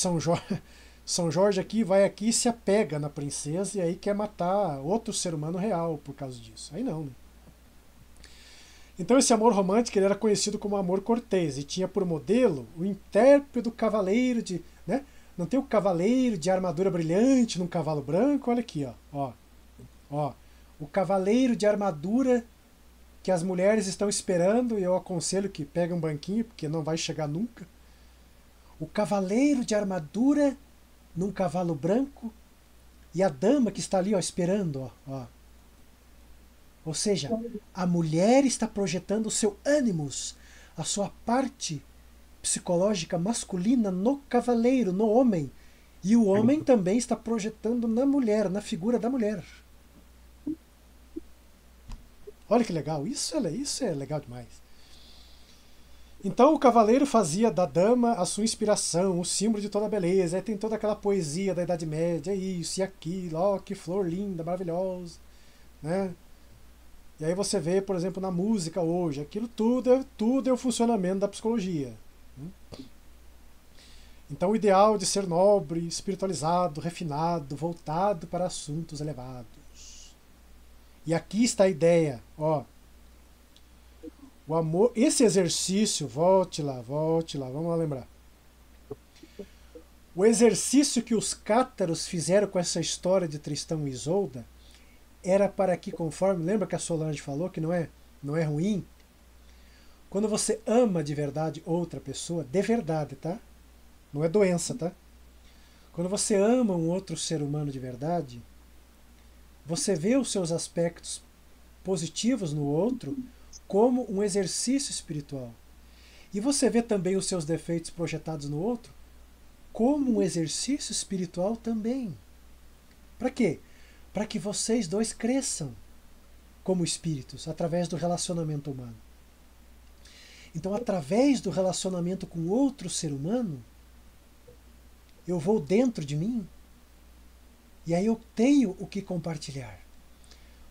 [SPEAKER 2] São Jorge aqui vai aqui e se apega na princesa e aí quer matar outro ser humano real por causa disso. Aí não, né? Então esse amor romântico ele era conhecido como amor cortês e tinha por modelo o intérprete do cavaleiro de, né? Não tem o cavaleiro de armadura brilhante num cavalo branco, olha aqui, ó, o cavaleiro de armadura que as mulheres estão esperando e eu aconselho que pegue um banquinho porque não vai chegar nunca. O cavaleiro de armadura num cavalo branco e a dama que está ali, ó, esperando, ó. Ou seja, a mulher está projetando o seu ânimos, a sua parte psicológica masculina no cavaleiro, no homem. E o homem também está projetando na mulher, na figura da mulher. Olha que legal, isso é legal demais. Então o cavaleiro fazia da dama a sua inspiração, o símbolo de toda a beleza. Aí tem toda aquela poesia da Idade Média, isso e aquilo, ó, que flor linda, maravilhosa, né? E aí você vê, por exemplo, na música hoje, aquilo tudo é o funcionamento da psicologia. Então o ideal de ser nobre, espiritualizado, refinado, voltado para assuntos elevados. E aqui está a ideia, ó. O amor, esse exercício, volte lá, vamos lá lembrar. O exercício que os cátaros fizeram com essa história de Tristão e Isolda era para que, conforme, lembra que a Solange falou que não é ruim? Quando você ama de verdade outra pessoa, de verdade, tá? Não é doença, tá? Quando você ama um outro ser humano de verdade, você vê os seus aspectos positivos no outro como um exercício espiritual. E você vê também os seus defeitos projetados no outro como um exercício espiritual também. Para quê? Para que vocês dois cresçam como espíritos, através do relacionamento humano. Então, através do relacionamento com outro ser humano, eu vou dentro de mim e aí eu tenho o que compartilhar.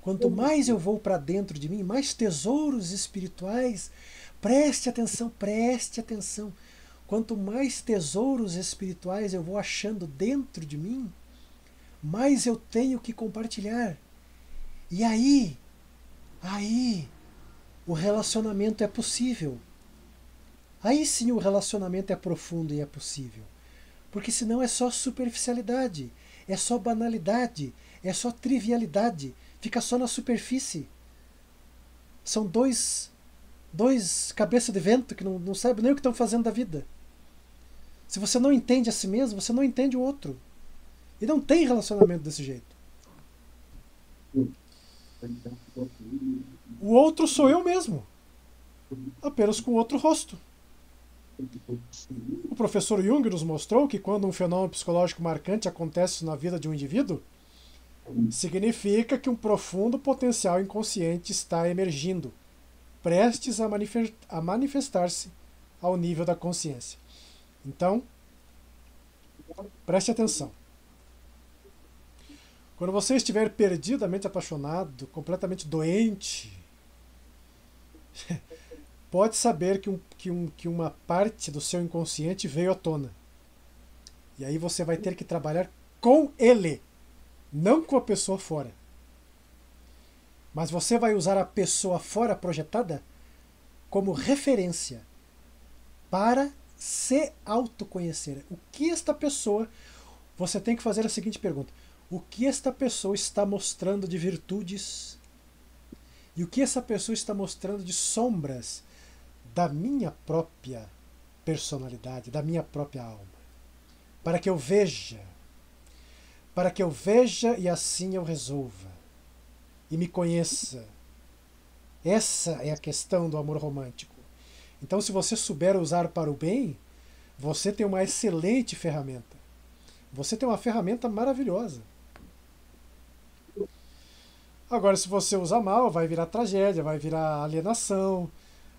[SPEAKER 2] Quanto mais eu vou para dentro de mim, mais tesouros espirituais, preste atenção. Quanto mais tesouros espirituais eu vou achando dentro de mim, mais eu tenho que compartilhar. E aí o relacionamento é possível. Aí sim o relacionamento é profundo e é possível. Porque senão é só superficialidade, é só banalidade, é só trivialidade, fica só na superfície. São dois cabeças de vento que não sabem nem o que estão fazendo da vida. Se você não entende a si mesmo, você não entende o outro. E não tem relacionamento desse jeito. O outro sou eu mesmo, apenas com outro rosto. O professor Jung nos mostrou que quando um fenômeno psicológico marcante acontece na vida de um indivíduo, significa que um profundo potencial inconsciente está emergindo, prestes a manifestar-se ao nível da consciência. Então, preste atenção. Quando você estiver perdidamente apaixonado, completamente doente, pode saber que uma parte do seu inconsciente veio à tona. E aí você vai ter que trabalhar com ele, não com a pessoa fora. Mas você vai usar a pessoa fora projetada como referência para se autoconhecer. O que esta pessoa... Você tem que fazer a seguinte pergunta. O que esta pessoa está mostrando de virtudes e o que essa pessoa está mostrando de sombras da minha própria personalidade, da minha própria alma, para que eu veja e assim eu resolva e me conheça. Essa é a questão do amor romântico. Então, se você souber usar para o bem, você tem uma excelente ferramenta. Você tem uma ferramenta maravilhosa. Agora, se você usar mal, vai virar tragédia, vai virar alienação,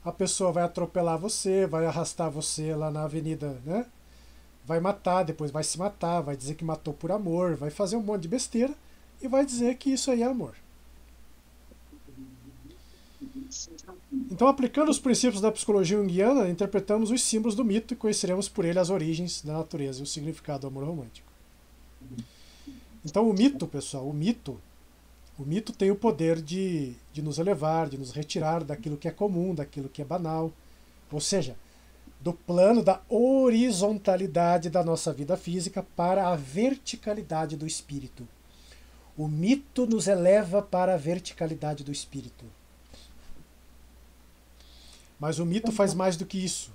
[SPEAKER 2] a pessoa vai atropelar você, vai arrastar você lá na avenida, né? Vai matar, depois vai se matar, vai dizer que matou por amor, vai fazer um monte de besteira e vai dizer que isso aí é amor. Então, aplicando os princípios da psicologia junguiana, interpretamos os símbolos do mito e conheceremos por ele as origens da natureza e o significado do amor romântico. Então o mito, pessoal, o mito tem o poder de nos elevar, de nos retirar daquilo que é comum, daquilo que é banal, ou seja, do plano da horizontalidade da nossa vida física para a verticalidade do espírito. O mito nos eleva para a verticalidade do espírito. Mas o mito faz mais do que isso.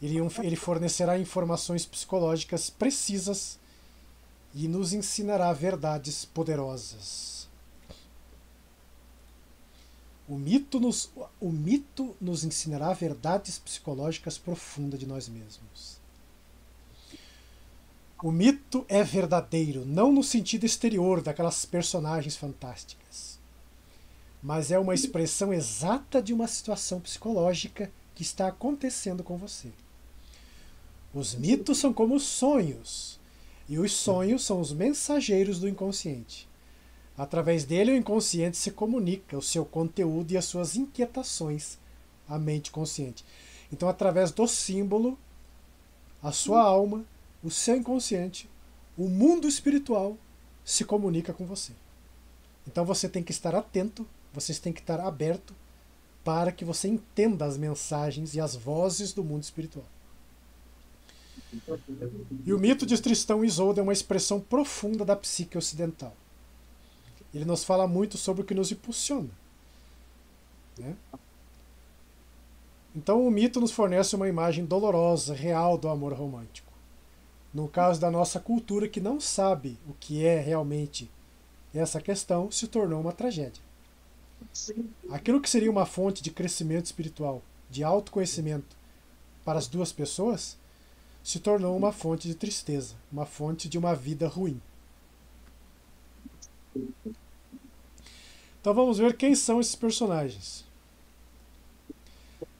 [SPEAKER 2] Ele fornecerá informações psicológicas precisas e nos ensinará verdades poderosas. O mito nos ensinará verdades psicológicas profundas de nós mesmos. O mito é verdadeiro, não no sentido exterior daquelas personagens fantásticas, mas é uma expressão exata de uma situação psicológica que está acontecendo com você. Os mitos são como sonhos, e os sonhos são os mensageiros do inconsciente. Através dele, o inconsciente se comunica o seu conteúdo e as suas inquietações à mente consciente. Então, através do símbolo, a sua alma, o seu inconsciente, o mundo espiritual se comunica com você. Então, você tem que estar atento, você tem que estar aberto para que você entenda as mensagens e as vozes do mundo espiritual. E o mito de Tristão e Isolda é uma expressão profunda da psique ocidental. Ele nos fala muito sobre o que nos impulsiona, né? Então o mito nos fornece uma imagem dolorosa, real do amor romântico. No caso da nossa cultura, que não sabe o que é realmente essa questão, se tornou uma tragédia. Aquilo que seria uma fonte de crescimento espiritual, de autoconhecimento para as duas pessoas, se tornou uma fonte de tristeza, uma fonte de uma vida ruim. Então vamos ver quem são esses personagens.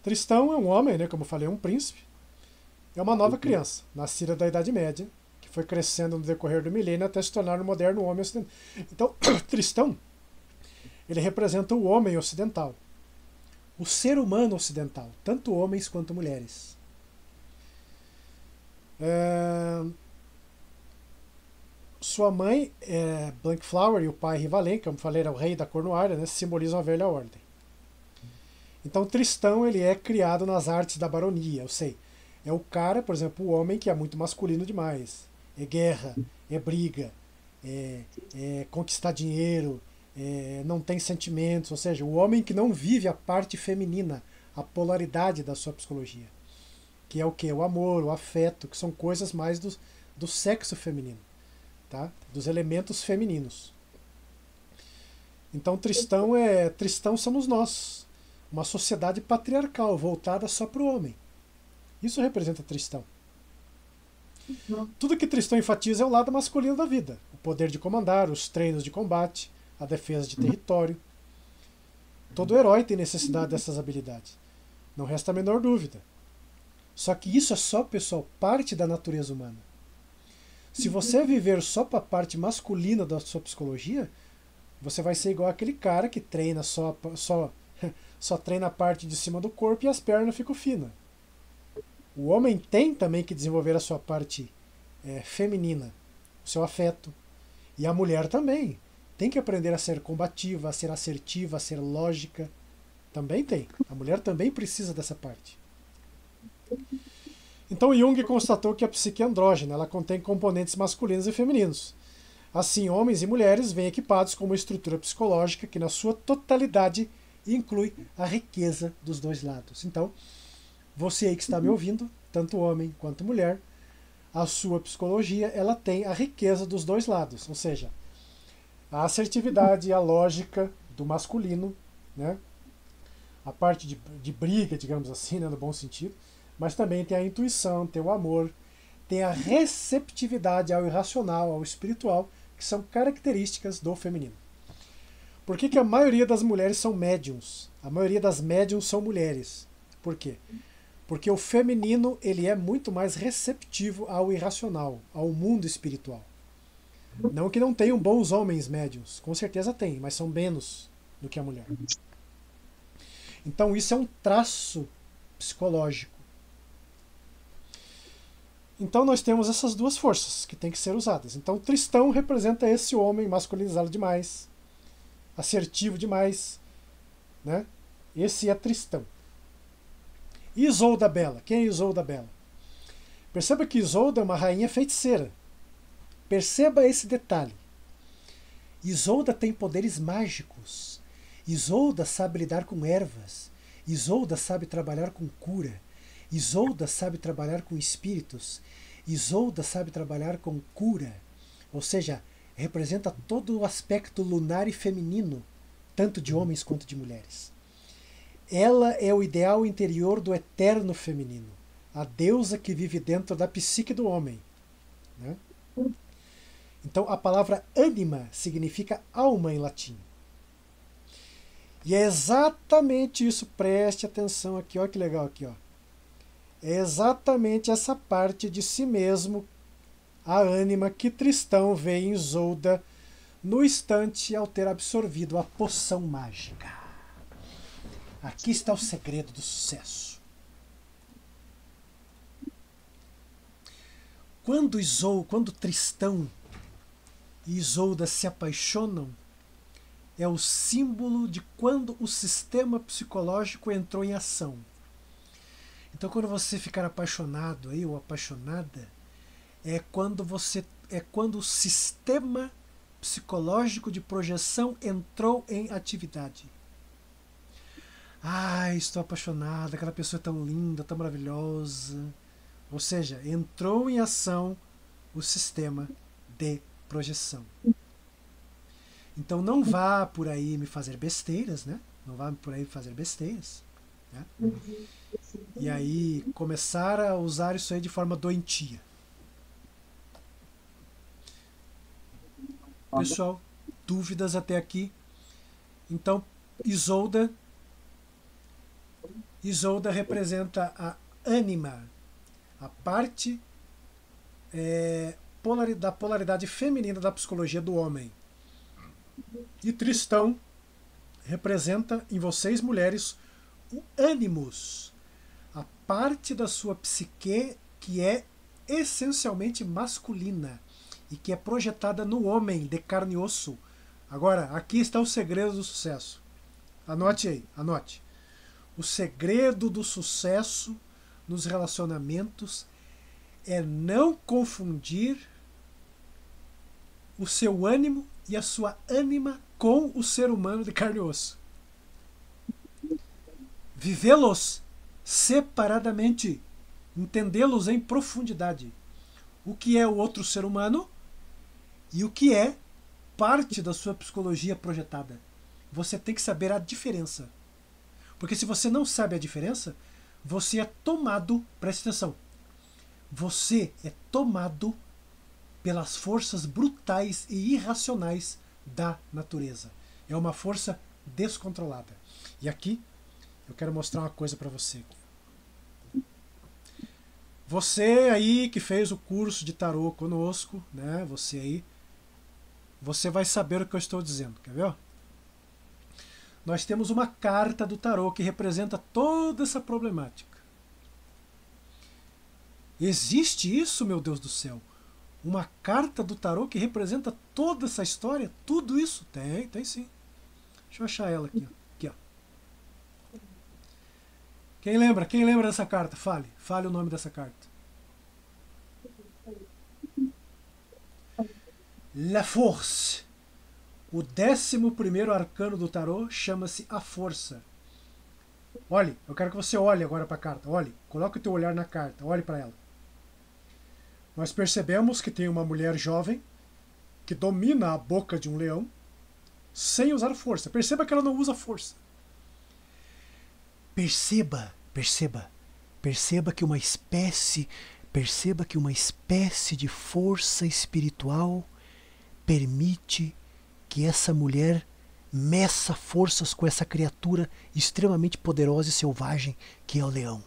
[SPEAKER 2] Tristão é um homem, né, como eu falei, um príncipe. É uma nova criança, nascida da Idade Média, que foi crescendo no decorrer do milênio até se tornar um moderno homem ocidental. Então, Tristão, ele representa o homem ocidental, o ser humano ocidental, tanto homens quanto mulheres. Sua mãe é Blankflower e o pai Rivalen, como eu falei, era o rei da Cornualha, né, simbolizam a velha ordem. Então Tristão, ele é criado nas artes da baronia, eu sei. É o cara, por exemplo, o homem que é muito masculino demais. É guerra, é briga, é conquistar dinheiro, não tem sentimentos, ou seja, o homem que não vive a parte feminina, a polaridade da sua psicologia. Que é o quê? O amor, o afeto, que são coisas mais do sexo feminino, tá? Dos elementos femininos. Então Tristão somos nós, uma sociedade patriarcal voltada só para o homem. Isso representa Tristão. Tudo que Tristão enfatiza é o lado masculino da vida, o poder de comandar, os treinos de combate, a defesa de território. Todo herói tem necessidade dessas habilidades, não resta a menor dúvida. Só que isso é só, pessoal, parte da natureza humana. Se você viver só para a parte masculina da sua psicologia, você vai ser igual aquele cara que treina só treina a parte de cima do corpo e as pernas ficam finas. O homem tem também que desenvolver a sua parte feminina, o seu afeto. E a mulher também. Tem que aprender a ser combativa, a ser assertiva, a ser lógica. Também tem. A mulher também precisa dessa parte. Então Jung constatou que a psique é andrógena, ela contém componentes masculinos e femininos. Assim, homens e mulheres vêm equipados com uma estrutura psicológica que na sua totalidade inclui a riqueza dos dois lados. Então, você aí que está me ouvindo, tanto homem quanto mulher, a sua psicologia ela tem a riqueza dos dois lados, ou seja, a assertividade e a lógica do masculino, né? A parte de briga, digamos assim, né, no bom sentido, mas também tem a intuição, tem o amor, tem a receptividade ao irracional, ao espiritual, que são características do feminino. Por que a maioria das mulheres são médiums? A maioria das médiums são mulheres. Por quê? Porque o feminino ele é muito mais receptivo ao irracional, ao mundo espiritual. Não que não tenham bons homens médiums, com certeza tem, mas são menos do que a mulher. Então isso é um traço psicológico. Então nós temos essas duas forças que têm que ser usadas. Então Tristão representa esse homem masculinizado demais, assertivo demais, né? Esse é Tristão. Isolda Bela. Quem é Isolda Bela? Perceba que Isolda é uma rainha feiticeira. Perceba esse detalhe. Isolda tem poderes mágicos. Isolda sabe lidar com ervas. Isolda sabe trabalhar com cura. Isolda sabe trabalhar com espíritos. Isolda sabe trabalhar com cura. Ou seja, representa todo o aspecto lunar e feminino, tanto de homens quanto de mulheres. Ela é o ideal interior do eterno feminino, a deusa que vive dentro da psique do homem, né? Então a palavra ânima significa alma em latim. E é exatamente isso, preste atenção aqui, olha que legal aqui, ó. É exatamente essa parte de si mesmo, a ânima, que Tristão vê em Isolda no instante ao ter absorvido a poção mágica. Aqui está o segredo do sucesso. Quando Tristão e Isolda se apaixonam, é o símbolo de quando o sistema psicológico entrou em ação. Então, quando você ficar apaixonado aí, ou apaixonada, é quando o sistema psicológico de projeção entrou em atividade. Estou apaixonada, aquela pessoa é tão linda, tão maravilhosa. Ou seja, entrou em ação o sistema de projeção. Então não vá por aí me fazer besteiras, né? Não vá por aí fazer besteiras, né? E aí começar a usar isso aí de forma doentia. Pessoal, dúvidas até aqui? Então, Isolda representa a ânima, a parte da polaridade feminina da psicologia do homem. E Tristão representa em vocês, mulheres, o ânimos, a parte da sua psique que é essencialmente masculina e que é projetada no homem de carne e osso. Agora, aqui está o segredo do sucesso. Anote aí, anote. O segredo do sucesso nos relacionamentos é não confundir o seu ânimo e a sua ânima com o ser humano de carne e osso. Vivê-los separadamente, entendê-los em profundidade. O que é o outro ser humano e o que é parte da sua psicologia projetada. Você tem que saber a diferença. Porque se você não sabe a diferença, você é tomado, preste atenção, você é tomado pelas forças brutais e irracionais da natureza. É uma força descontrolada. E aqui eu quero mostrar uma coisa para você. Você aí que fez o curso de tarô conosco, né? Você aí, você vai saber o que eu estou dizendo. Quer ver? Nós temos uma carta do tarô que representa toda essa problemática. Existe isso, meu Deus do céu? Uma carta do tarô que representa toda essa história? Tudo isso? Tem sim. Deixa eu achar ela aqui, ó. Aqui, ó. Quem lembra dessa carta? Fale o nome dessa carta. La Force. O 11º arcano do tarô chama-se a Força. Olhe, eu quero que você olhe agora para a carta. Olhe, coloque o teu olhar na carta, olhe para ela. Nós percebemos que tem uma mulher jovem que domina a boca de um leão sem usar força. Perceba que ela não usa força. Perceba que uma espécie de força espiritual permite que essa mulher meça forças com essa criatura extremamente poderosa e selvagem que é o leão.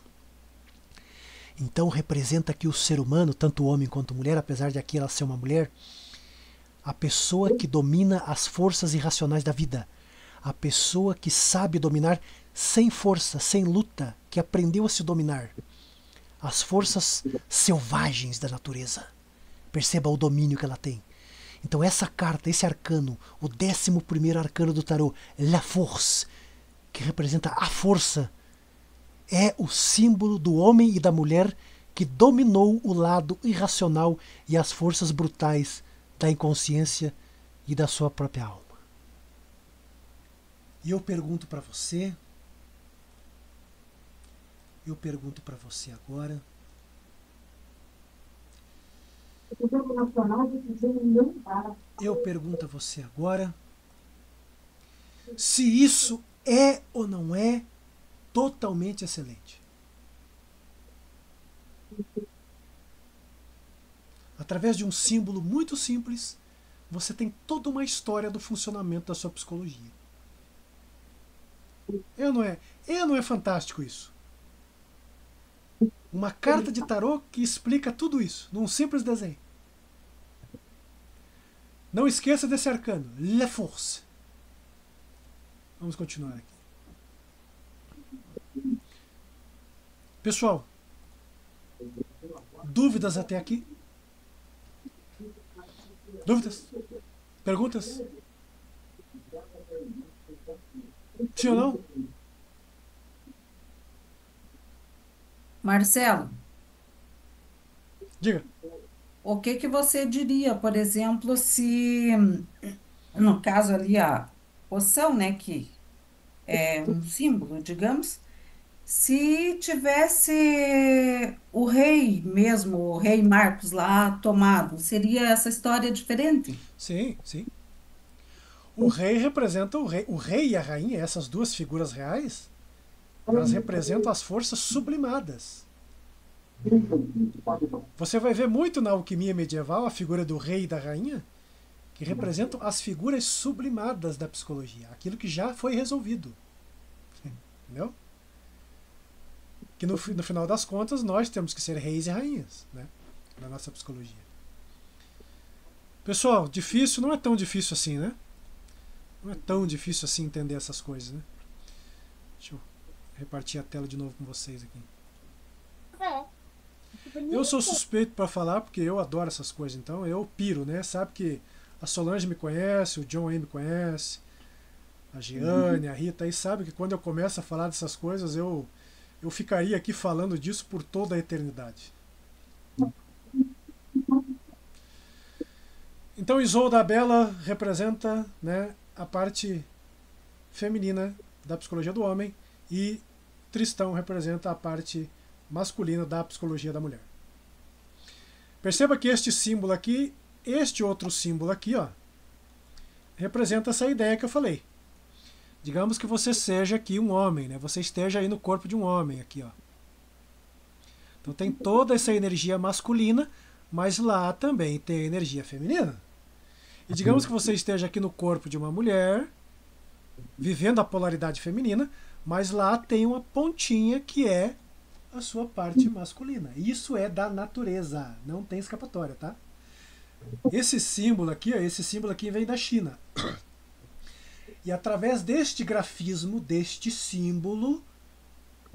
[SPEAKER 2] Então representa aqui o ser humano, tanto homem quanto mulher, apesar de aqui ela ser uma mulher, a pessoa que domina as forças irracionais da vida, a pessoa que sabe dominar sem força, sem luta, que aprendeu a se dominar, as forças selvagens da natureza. Perceba o domínio que ela tem. Então essa carta, esse arcano, o 11º arcano do tarô, La Force, que representa a força, é o símbolo do homem e da mulher que dominou o lado irracional e as forças brutais da inconsciência e da sua própria alma. E eu pergunto para você agora, eu pergunto a você agora, se isso é ou não é totalmente excelente. Através de um símbolo muito simples, você tem toda uma história do funcionamento da sua psicologia. É ou não é? É ou não é fantástico isso? Uma carta de tarô que explica tudo isso, num simples desenho. Não esqueça desse arcano, La Force. Vamos continuar aqui. Pessoal, dúvidas até aqui? Dúvidas? Perguntas? Sim ou não?
[SPEAKER 4] Marcelo,
[SPEAKER 2] Diga.
[SPEAKER 4] o que que você diria, por exemplo, se, no caso ali, a poção, né, que é um símbolo, digamos, se tivesse o rei mesmo, o rei Marcos lá tomado, seria essa história diferente?
[SPEAKER 2] Sim, sim. O rei representa o rei. O rei e a rainha, essas duas figuras reais, elas representam as forças sublimadas. Você vai ver muito na alquimia medieval a figura do rei e da rainha, que representam as figuras sublimadas da psicologia, aquilo que já foi resolvido. Entendeu? Que no final das contas nós temos que ser reis e rainhas, né, na nossa psicologia. Pessoal, difícil não é tão difícil assim, né? Não é tão difícil assim entender essas coisas, né? Deixa eu repartir a tela de novo com vocês aqui. Eu sou suspeito para falar porque eu adoro essas coisas, então eu piro, né? Sabe que a Solange me conhece, o John aí me conhece, a Giane, a Rita aí sabe que quando eu começo a falar dessas coisas eu ficaria aqui falando disso por toda a eternidade. Então Isolda Bela representa, né, a parte feminina da psicologia do homem e Tristão representa a parte masculina da psicologia da mulher. Perceba que este símbolo aqui, este outro símbolo aqui, ó, representa essa ideia que eu falei. Digamos que você seja aqui um homem, né? Você esteja aí no corpo de um homem aqui, ó. Então tem toda essa energia masculina, mas lá também tem a energia feminina. E digamos que você esteja aqui no corpo de uma mulher, vivendo a polaridade feminina, mas lá tem uma pontinha que é a sua parte masculina. Isso é da natureza, não tem escapatória, tá? Esse símbolo aqui, ó, esse símbolo aqui vem da China. E através deste grafismo, deste símbolo,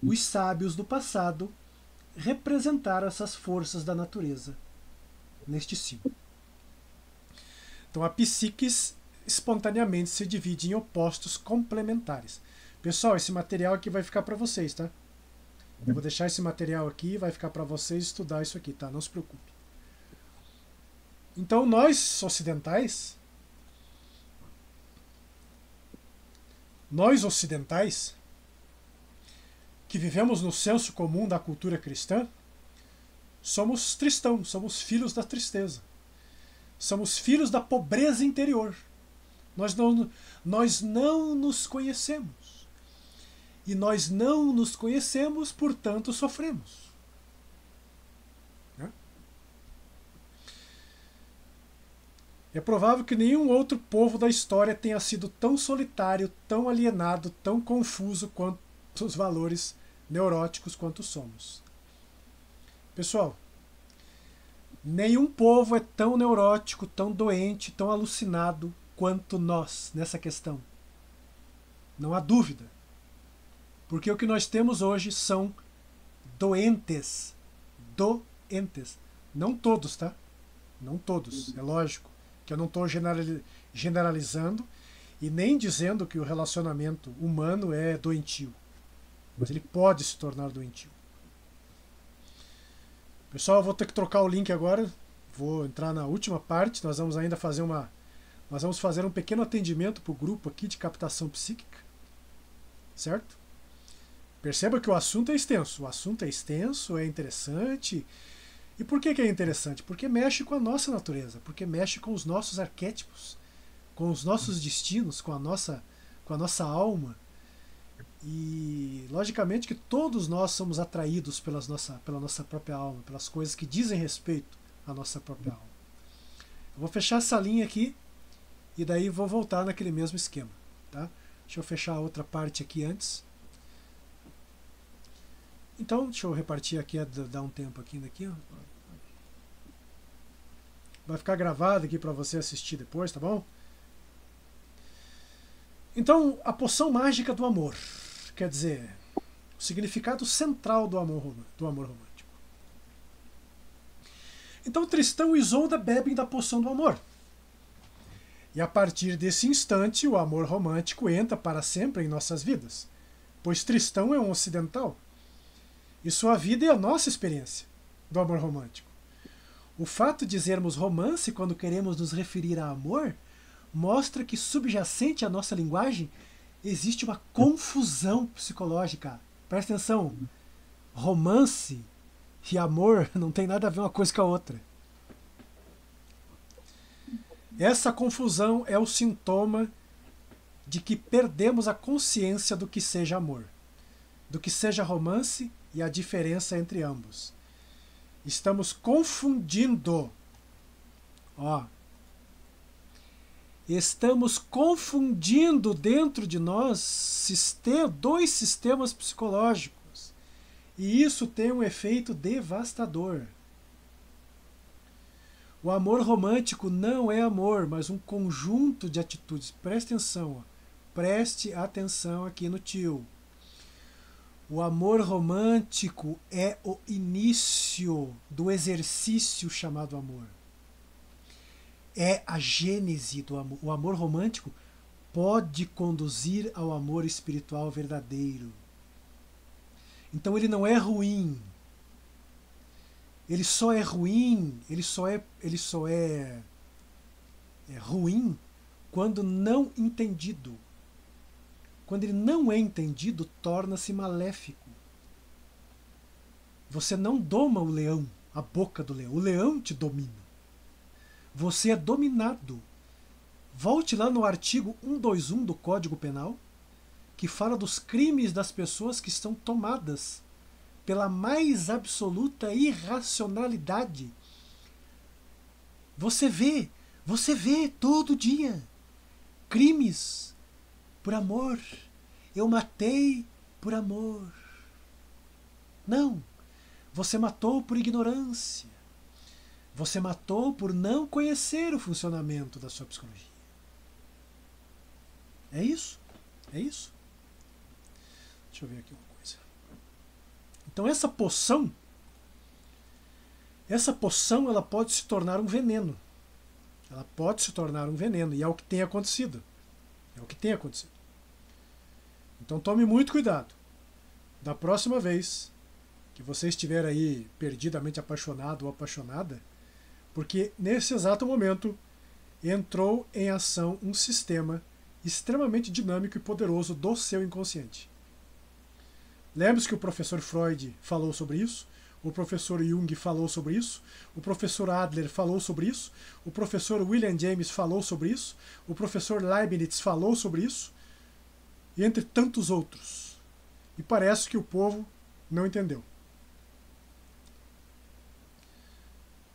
[SPEAKER 2] os sábios do passado representaram essas forças da natureza neste símbolo. Então a psiquis espontaneamente se divide em opostos complementares. Pessoal, esse material aqui vai ficar para vocês, tá? Eu vou deixar esse material aqui, vai ficar para vocês estudar isso aqui, tá? Não se preocupe. Então nós ocidentais, que vivemos no senso comum da cultura cristã, somos tristão, somos filhos da tristeza. Somos filhos da pobreza interior. Nós não nos conhecemos. E nós não nos conhecemos, portanto sofremos. Né? É provável que nenhum outro povo da história tenha sido tão solitário, tão alienado, tão confuso quanto os valores neuróticos quanto somos. Pessoal, nenhum povo é tão neurótico, tão doente, tão alucinado quanto nós nessa questão. Não há dúvida. Porque o que nós temos hoje são doentes doentes. Não todos, tá? Não todos, é lógico que eu não estou generalizando e nem dizendo que o relacionamento humano é doentio, mas ele pode se tornar doentio. Pessoal, eu vou ter que trocar o link agora, vou entrar na última parte, nós vamos ainda fazer um pequeno atendimento para o grupo aqui de captação psíquica, certo? Perceba que o assunto é extenso, é interessante. E por que é interessante? Porque mexe com a nossa natureza, porque mexe com os nossos arquétipos, com os nossos destinos, com a nossa alma. E logicamente que todos nós somos atraídos pela nossa própria alma, pelas coisas que dizem respeito à nossa própria alma. Eu vou fechar essa linha aqui e daí vou voltar naquele mesmo esquema, tá? Deixa eu fechar a outra parte aqui antes. Então, deixa eu repartir aqui, dar um tempo aqui daqui. Ó. Vai ficar gravado aqui para você assistir depois, tá bom? Então, a poção mágica do amor. Quer dizer, o significado central do amor romântico. Então, Tristão e Isolda bebem da poção do amor. E a partir desse instante, o amor romântico entra para sempre em nossas vidas. Pois Tristão é um ocidental. E sua vida é a nossa experiência do amor romântico. O fato de dizermos romance quando queremos nos referir a amor mostra que subjacente à nossa linguagem existe uma confusão psicológica. Presta atenção, romance e amor não tem nada a ver uma coisa com a outra. Essa confusão é o sintoma de que perdemos a consciência do que seja amor, do que seja romance e a diferença entre ambos. Estamos confundindo. Estamos confundindo dentro de nós dois sistemas psicológicos. E isso tem um efeito devastador. O amor romântico não é amor, mas um conjunto de atitudes. Preste atenção. Preste atenção aqui no tio. O amor romântico é o início do exercício chamado amor. É a gênese do amor. O amor romântico pode conduzir ao amor espiritual verdadeiro. Então ele não é ruim. Ele só é ruim, ele só é ruim quando não entendido. Quando ele não é entendido, torna-se maléfico. Você não doma o leão, a boca do leão. O leão te domina. Você é dominado. Volte lá no artigo 121 do Código Penal, que fala dos crimes das pessoas que estão tomadas pela mais absoluta irracionalidade. Você vê todo dia crimes por amor. Eu matei por amor. Não, você matou por ignorância. Você matou por não conhecer o funcionamento da sua psicologia. É isso. É isso. Deixa eu ver aqui uma coisa. Então essa poção ela pode se tornar um veneno. Ela pode se tornar um veneno. E é o que tem acontecido. É o que tem acontecido. Então tome muito cuidado. Da próxima vez que você estiver aí perdidamente apaixonado ou apaixonada, porque nesse exato momento entrou em ação um sistema extremamente dinâmico e poderoso do seu inconsciente. Lembre-se que o professor Freud falou sobre isso, o professor Jung falou sobre isso, o professor Adler falou sobre isso, o professor William James falou sobre isso, o professor Leibniz falou sobre isso, e entre tantos outros. E parece que o povo não entendeu.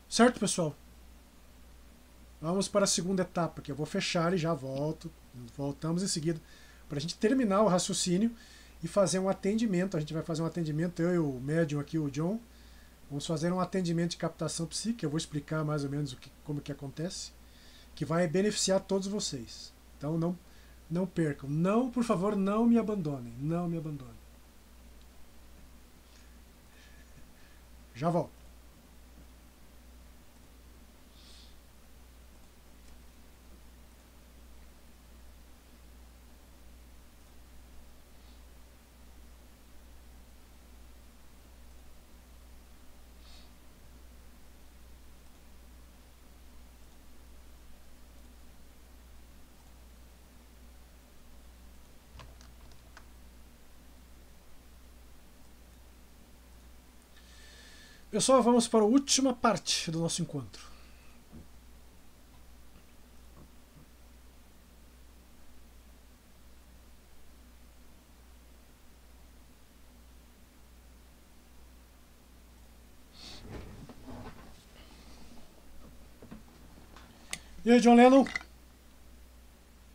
[SPEAKER 2] Certo, pessoal? Vamos para a segunda etapa, que eu vou fechar e já volto. Voltamos em seguida para a gente terminar o raciocínio e fazer um atendimento. A gente vai fazer um atendimento, eu e o médium aqui, o John. Vamos fazer um atendimento de captação psíquica. Eu vou explicar mais ou menos como que acontece, que vai beneficiar todos vocês. Então não percam. Não, por favor, não me abandonem. Não me abandonem. Já volto. Pessoal, vamos para a última parte do nosso encontro. E aí, John Lennon?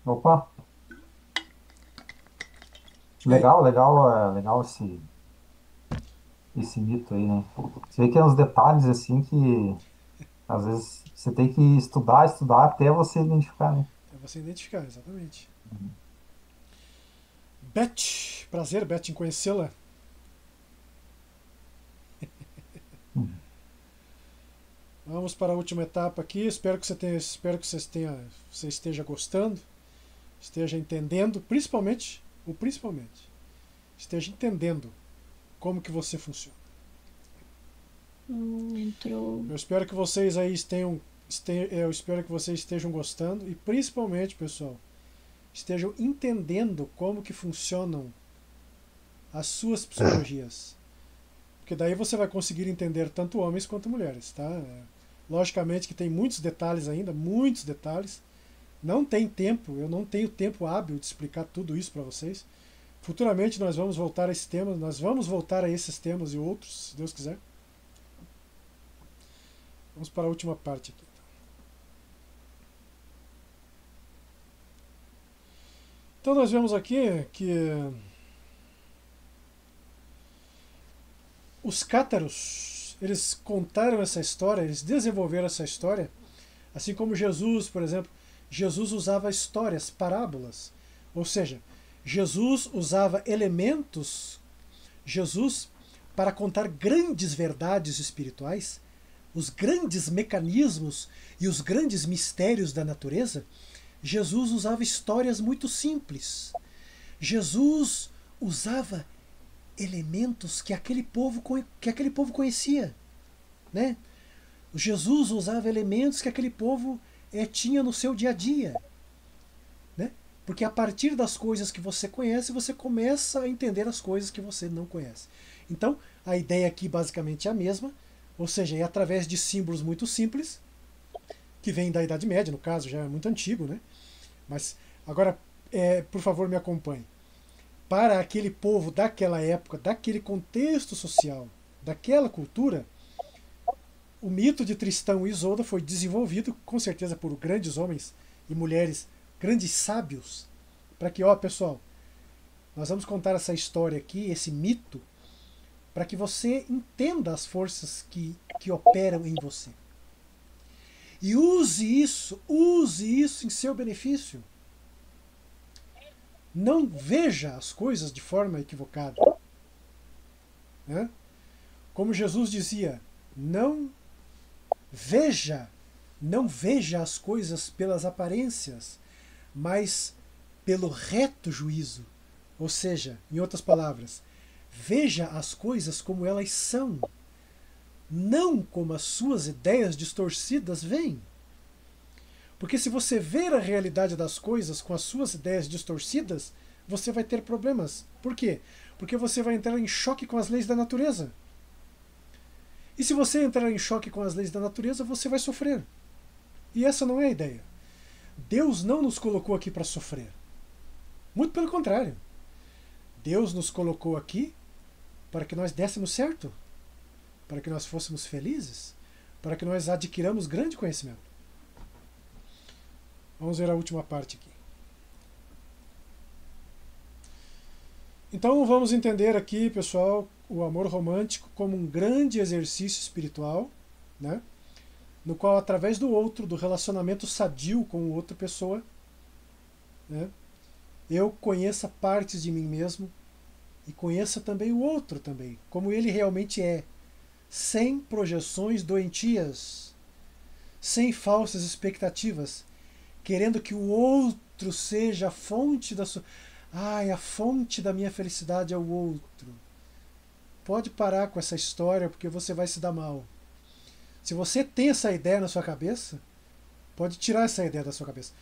[SPEAKER 1] Opa, legal, legal, legal esse mito aí, né? Você vê que é uns detalhes assim que às vezes você tem que estudar, estudar até você identificar, né?
[SPEAKER 2] É você identificar, exatamente. Beth, prazer, Beth, em conhecê-la.
[SPEAKER 1] Uhum.
[SPEAKER 2] Vamos para a última etapa aqui. Espero que você esteja gostando, esteja entendendo, principalmente, esteja entendendo como que você funciona.
[SPEAKER 4] Entrou.
[SPEAKER 2] Eu espero que vocês aí eu espero que vocês estejam gostando e principalmente, pessoal, estejam entendendo como que funcionam as suas psicologias. Porque daí você vai conseguir entender tanto homens quanto mulheres, tá? Logicamente que tem muitos detalhes ainda, muitos detalhes. Não tem tempo, eu não tenho tempo hábil de explicar tudo isso para vocês. Futuramente nós vamos voltar a esses temas, nós vamos voltar a esses temas e outros, se Deus quiser. Vamos para a última parte aqui. Então nós vemos aqui que os cátaros, eles contaram essa história, eles desenvolveram essa história, assim como Jesus, por exemplo. Jesus usava histórias, parábolas, ou seja, Jesus usava elementos, Jesus, para contar grandes verdades espirituais, os grandes mecanismos e os grandes mistérios da natureza, Jesus usava histórias muito simples. Jesus usava elementos que aquele povo conhecia, né? Jesus usava elementos que aquele povo tinha no seu dia a dia, né? Porque a partir das coisas que você conhece, você começa a entender as coisas que você não conhece. Então, a ideia aqui basicamente é a mesma, ou seja, é através de símbolos muito simples, que vem da Idade Média, no caso, já é muito antigo, né? Mas agora, por favor, me acompanhe. Para aquele povo daquela época, daquele contexto social, daquela cultura, o mito de Tristão e Isolda foi desenvolvido, com certeza, por grandes homens e mulheres, grandes sábios, para que, pessoal, nós vamos contar essa história aqui, esse mito, para que você entenda as forças que operam em você. E use isso em seu benefício. Não veja as coisas de forma equivocada, né? Como Jesus dizia, não veja as coisas pelas aparências, mas pelo reto juízo. Ou seja, em outras palavras, veja as coisas como elas são, não como as suas ideias distorcidas veem. Porque se você ver a realidade das coisas com as suas ideias distorcidas, você vai ter problemas. Por quê? Porque você vai entrar em choque com as leis da natureza. E se você entrar em choque com as leis da natureza, você vai sofrer. E essa não é a ideia. Deus não nos colocou aqui para sofrer. Muito pelo contrário. Deus nos colocou aqui para que nós dessemos certo, para que nós fôssemos felizes, para que nós adquiramos grande conhecimento. Vamos ver a última parte aqui. Então vamos entender aqui, pessoal, o amor romântico como um grande exercício espiritual, né? No qual, através do outro, do relacionamento sadio com outra pessoa, né, eu conheça partes de mim mesmo e conheça também o outro também, como ele realmente é, sem projeções doentias, sem falsas expectativas, querendo que o outro seja a fonte da sua... a fonte da minha felicidade é o outro. Pode parar com essa história, porque você vai se dar mal. Se você tem essa ideia na sua cabeça, pode tirar essa ideia da sua cabeça.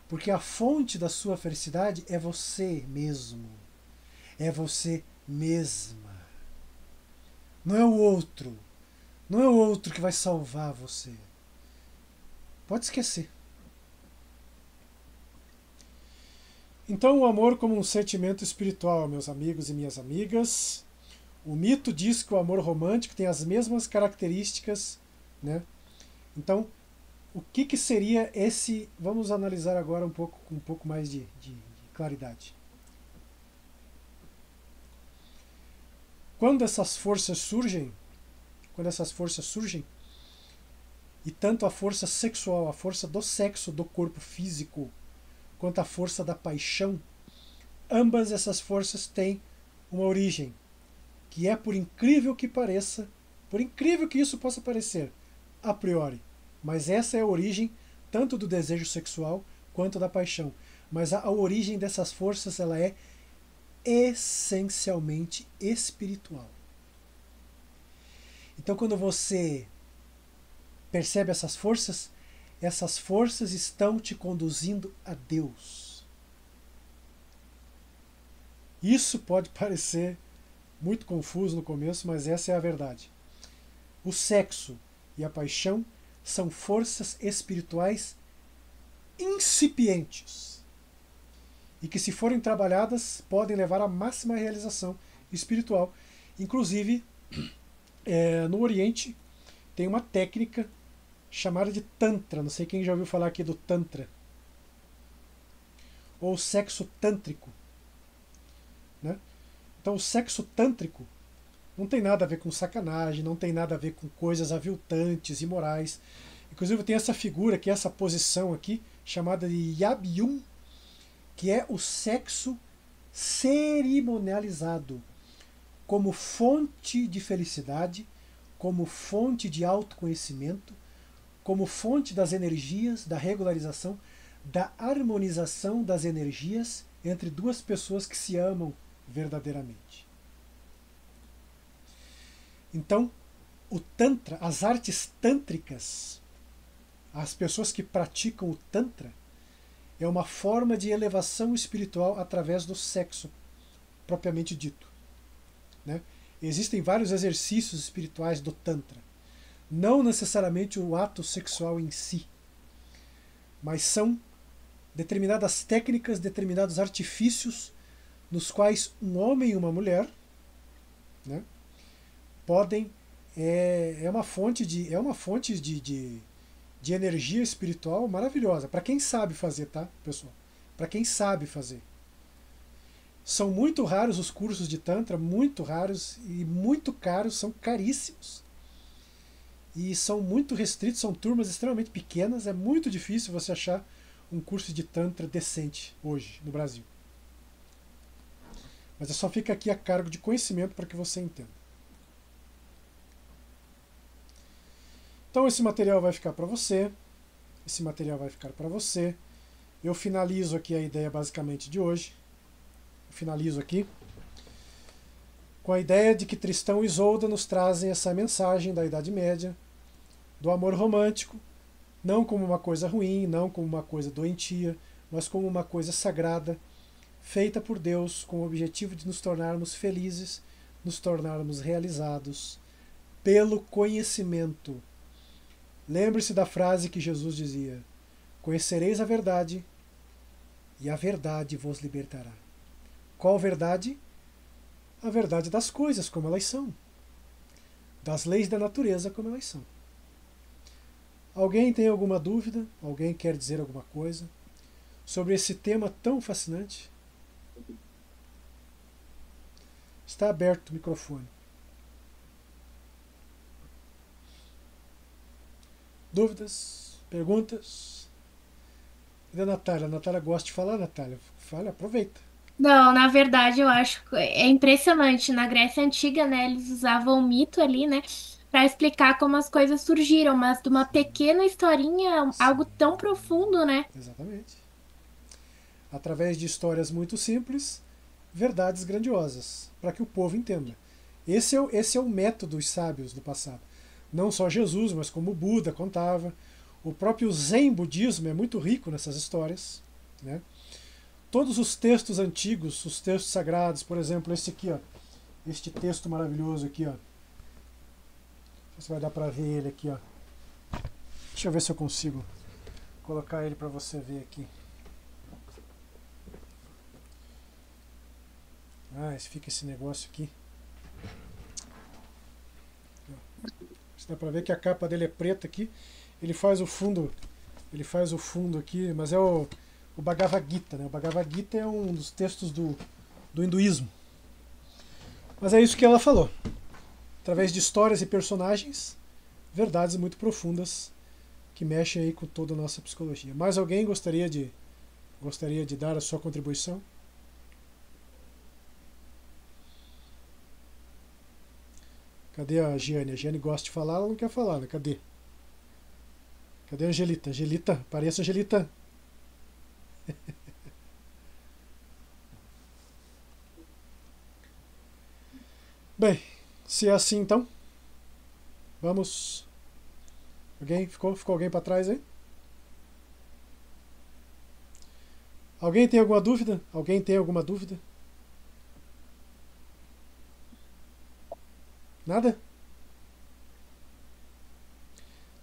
[SPEAKER 2] Porque a fonte da sua felicidade é você mesmo. É você mesma. Não é o outro. Não é o outro que vai salvar você. Pode esquecer. Então, o amor como um sentimento espiritual, meus amigos e minhas amigas. O mito diz que o amor romântico tem as mesmas características, né? Então, o que seria esse... Vamos analisar agora com um pouco mais de claridade. Quando essas forças surgem, e tanto a força sexual, a força do sexo, do corpo físico, quanto a força da paixão, ambas essas forças têm uma origem, que é, por incrível que pareça, por incrível que isso possa parecer, a priori, mas essa é a origem tanto do desejo sexual quanto da paixão. Mas a origem dessas forças, ela é essencialmente espiritual. Então, quando você percebe essas forças estão te conduzindo a Deus. Isso pode parecer muito confuso no começo, mas essa é a verdade. O sexo e a paixão são forças espirituais incipientes e que, se forem trabalhadas, podem levar à máxima realização espiritual. Inclusive, no Oriente tem uma técnica chamada de Tantra. Não sei quem já ouviu falar aqui do Tantra. Ou sexo tântrico. Né? Então, o sexo tântrico não tem nada a ver com sacanagem, não tem nada a ver com coisas aviltantes, imorais. Inclusive, tem essa figura aqui, essa posição aqui, chamada de Yabyum, que é o sexo cerimonializado, como fonte de felicidade, como fonte de autoconhecimento, como fonte das energias, da regularização, da harmonização das energias entre duas pessoas que se amam verdadeiramente. Então, o Tantra, as artes tântricas, as pessoas que praticam o Tantra, é uma forma de elevação espiritual através do sexo, propriamente dito. Né? Existem vários exercícios espirituais do Tantra. Não necessariamente o ato sexual em si, mas são determinadas técnicas, determinados artifícios nos quais um homem e uma mulher, né, podem... É uma fonte de energia espiritual maravilhosa. Para quem sabe fazer, tá, pessoal? Para quem sabe fazer. São muito raros os cursos de Tantra, muito raros e muito caros, são caríssimos. E são muito restritos, são turmas extremamente pequenas, é muito difícil você achar um curso de Tantra decente hoje no Brasil. Mas só fica aqui a cargo de conhecimento para que você entenda. Então esse material vai ficar para você, Eu finalizo aqui a ideia basicamente de hoje. Eu finalizo aqui com a ideia de que Tristão e Isolda nos trazem essa mensagem da Idade Média, do amor romântico, não como uma coisa ruim, não como uma coisa doentia, mas como uma coisa sagrada, feita por Deus com o objetivo de nos tornarmos felizes, nos tornarmos realizados pelo conhecimento. Lembre-se da frase que Jesus dizia: conhecereis a verdade e a verdade vos libertará. Qual verdade? A verdade das coisas como elas são, das leis da natureza como elas são. Alguém tem alguma dúvida? Alguém quer dizer alguma coisa sobre esse tema tão fascinante? Está aberto o microfone. Dúvidas? Perguntas? E a Natália? A Natália gosta de falar, Natália? Fala, aproveita.
[SPEAKER 7] Não, na verdade, eu acho que é impressionante. Na Grécia Antiga, né, eles usavam o mito ali, né, para explicar como as coisas surgiram, mas de uma pequena historinha, algo tão profundo, né?
[SPEAKER 2] Exatamente. Através de histórias muito simples, verdades grandiosas, para que o povo entenda. Esse é o método dos sábios do passado. Não só Jesus, mas como o Buda contava. O próprio Zen budismo é muito rico nessas histórias, né? Todos os textos antigos, os textos sagrados, por exemplo, este aqui, ó, este texto maravilhoso aqui, ó. Deixa Não sei se vai dar pra ver ele aqui, ó. Deixa eu ver se eu consigo colocar ele pra você ver aqui. Ah, fica esse negócio aqui. Dá pra ver que a capa dele é preta aqui. Ele faz o fundo aqui, mas é o Bhagavad Gita, né? O Bhagavad Gita é um dos textos do hinduísmo. Mas é isso que ela falou. Através de histórias e personagens, verdades muito profundas que mexem aí com toda a nossa psicologia. Mais alguém gostaria de dar a sua contribuição? Cadê a Giane? A Giane gosta de falar, ela não quer falar, né? Cadê? Cadê a Angelita? Angelita, apareça, Angelita. Bem, se é assim então, vamos. Alguém? Ficou alguém para trás aí? Alguém tem alguma dúvida? Alguém tem alguma dúvida? Nada?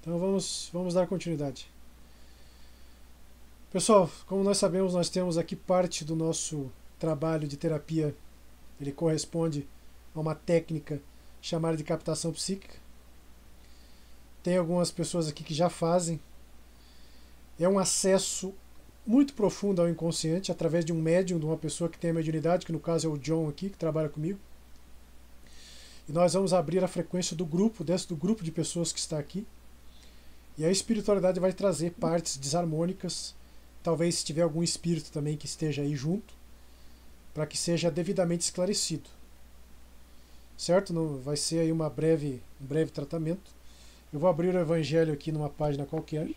[SPEAKER 2] Então vamos dar continuidade. Pessoal, como nós sabemos, nós temos aqui parte do nosso trabalho de terapia, ele corresponde a uma técnica chamada de captação psíquica. Tem algumas pessoas aqui que já fazem. É um acesso muito profundo ao inconsciente através de um médium, de uma pessoa que tem a mediunidade, que no caso é o John aqui, que trabalha comigo. E nós vamos abrir a frequência do grupo, dentro do grupo de pessoas que está aqui. E a espiritualidade vai trazer partes desarmônicas, talvez se tiver algum espírito também que esteja aí junto, para que seja devidamente esclarecido. Certo? Não, vai ser aí um breve tratamento. Eu vou abrir o Evangelho aqui numa página qualquer.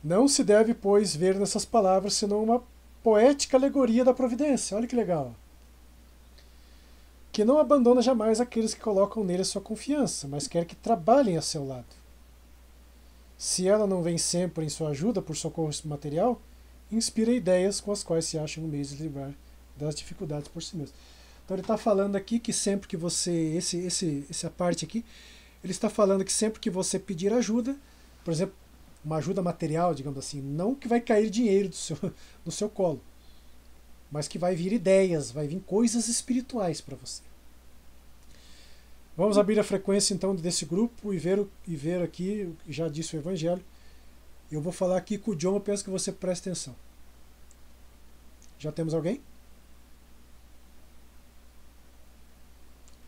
[SPEAKER 2] Não se deve, pois, ver nessas palavras senão uma poética alegoria da providência. Olha que legal. Que não abandona jamais aqueles que colocam nele a sua confiança, mas quer que trabalhem a seu lado. Se ela não vem sempre em sua ajuda por socorro material, inspira ideias com as quais se acha um meio de livrar das dificuldades por si mesmo. Então ele está falando aqui que sempre que você, essa parte aqui, ele está falando que sempre que você pedir ajuda, por exemplo, uma ajuda material, digamos assim, não que vai cair dinheiro no seu colo, mas que vai vir ideias, vai vir coisas espirituais para você. Vamos abrir a frequência então desse grupo e ver aqui, já disse o Evangelho. Eu vou falar aqui com o John, eu peço que você preste atenção. Já temos alguém?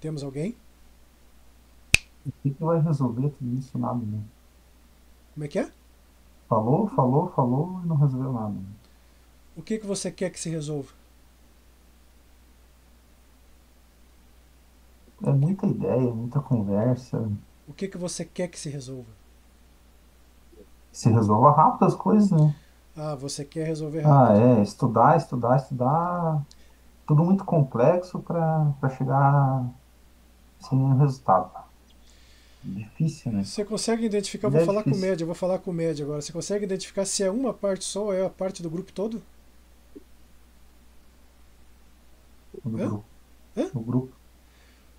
[SPEAKER 2] Temos alguém?
[SPEAKER 1] O que vai resolver tudo isso? Nada, né?
[SPEAKER 2] Como é que é?
[SPEAKER 1] Falou e não resolveu nada.
[SPEAKER 2] O que você quer que se resolva?
[SPEAKER 1] É muita ideia, muita conversa.
[SPEAKER 2] O que você quer que se resolva?
[SPEAKER 1] Se resolva rápido as coisas, né?
[SPEAKER 2] Ah, você quer resolver
[SPEAKER 1] Ah,
[SPEAKER 2] rápido.
[SPEAKER 1] estudar. Tudo muito complexo para chegar sem nenhum resultado. Difícil, né?
[SPEAKER 2] Você consegue identificar, eu
[SPEAKER 1] É
[SPEAKER 2] vou falar com o
[SPEAKER 1] difícil.
[SPEAKER 2] médio, eu vou falar com o médio agora. Você consegue identificar se é uma parte só ou é a parte do grupo todo?
[SPEAKER 1] No
[SPEAKER 2] Hã?
[SPEAKER 1] grupo.
[SPEAKER 2] Hã?
[SPEAKER 1] No grupo.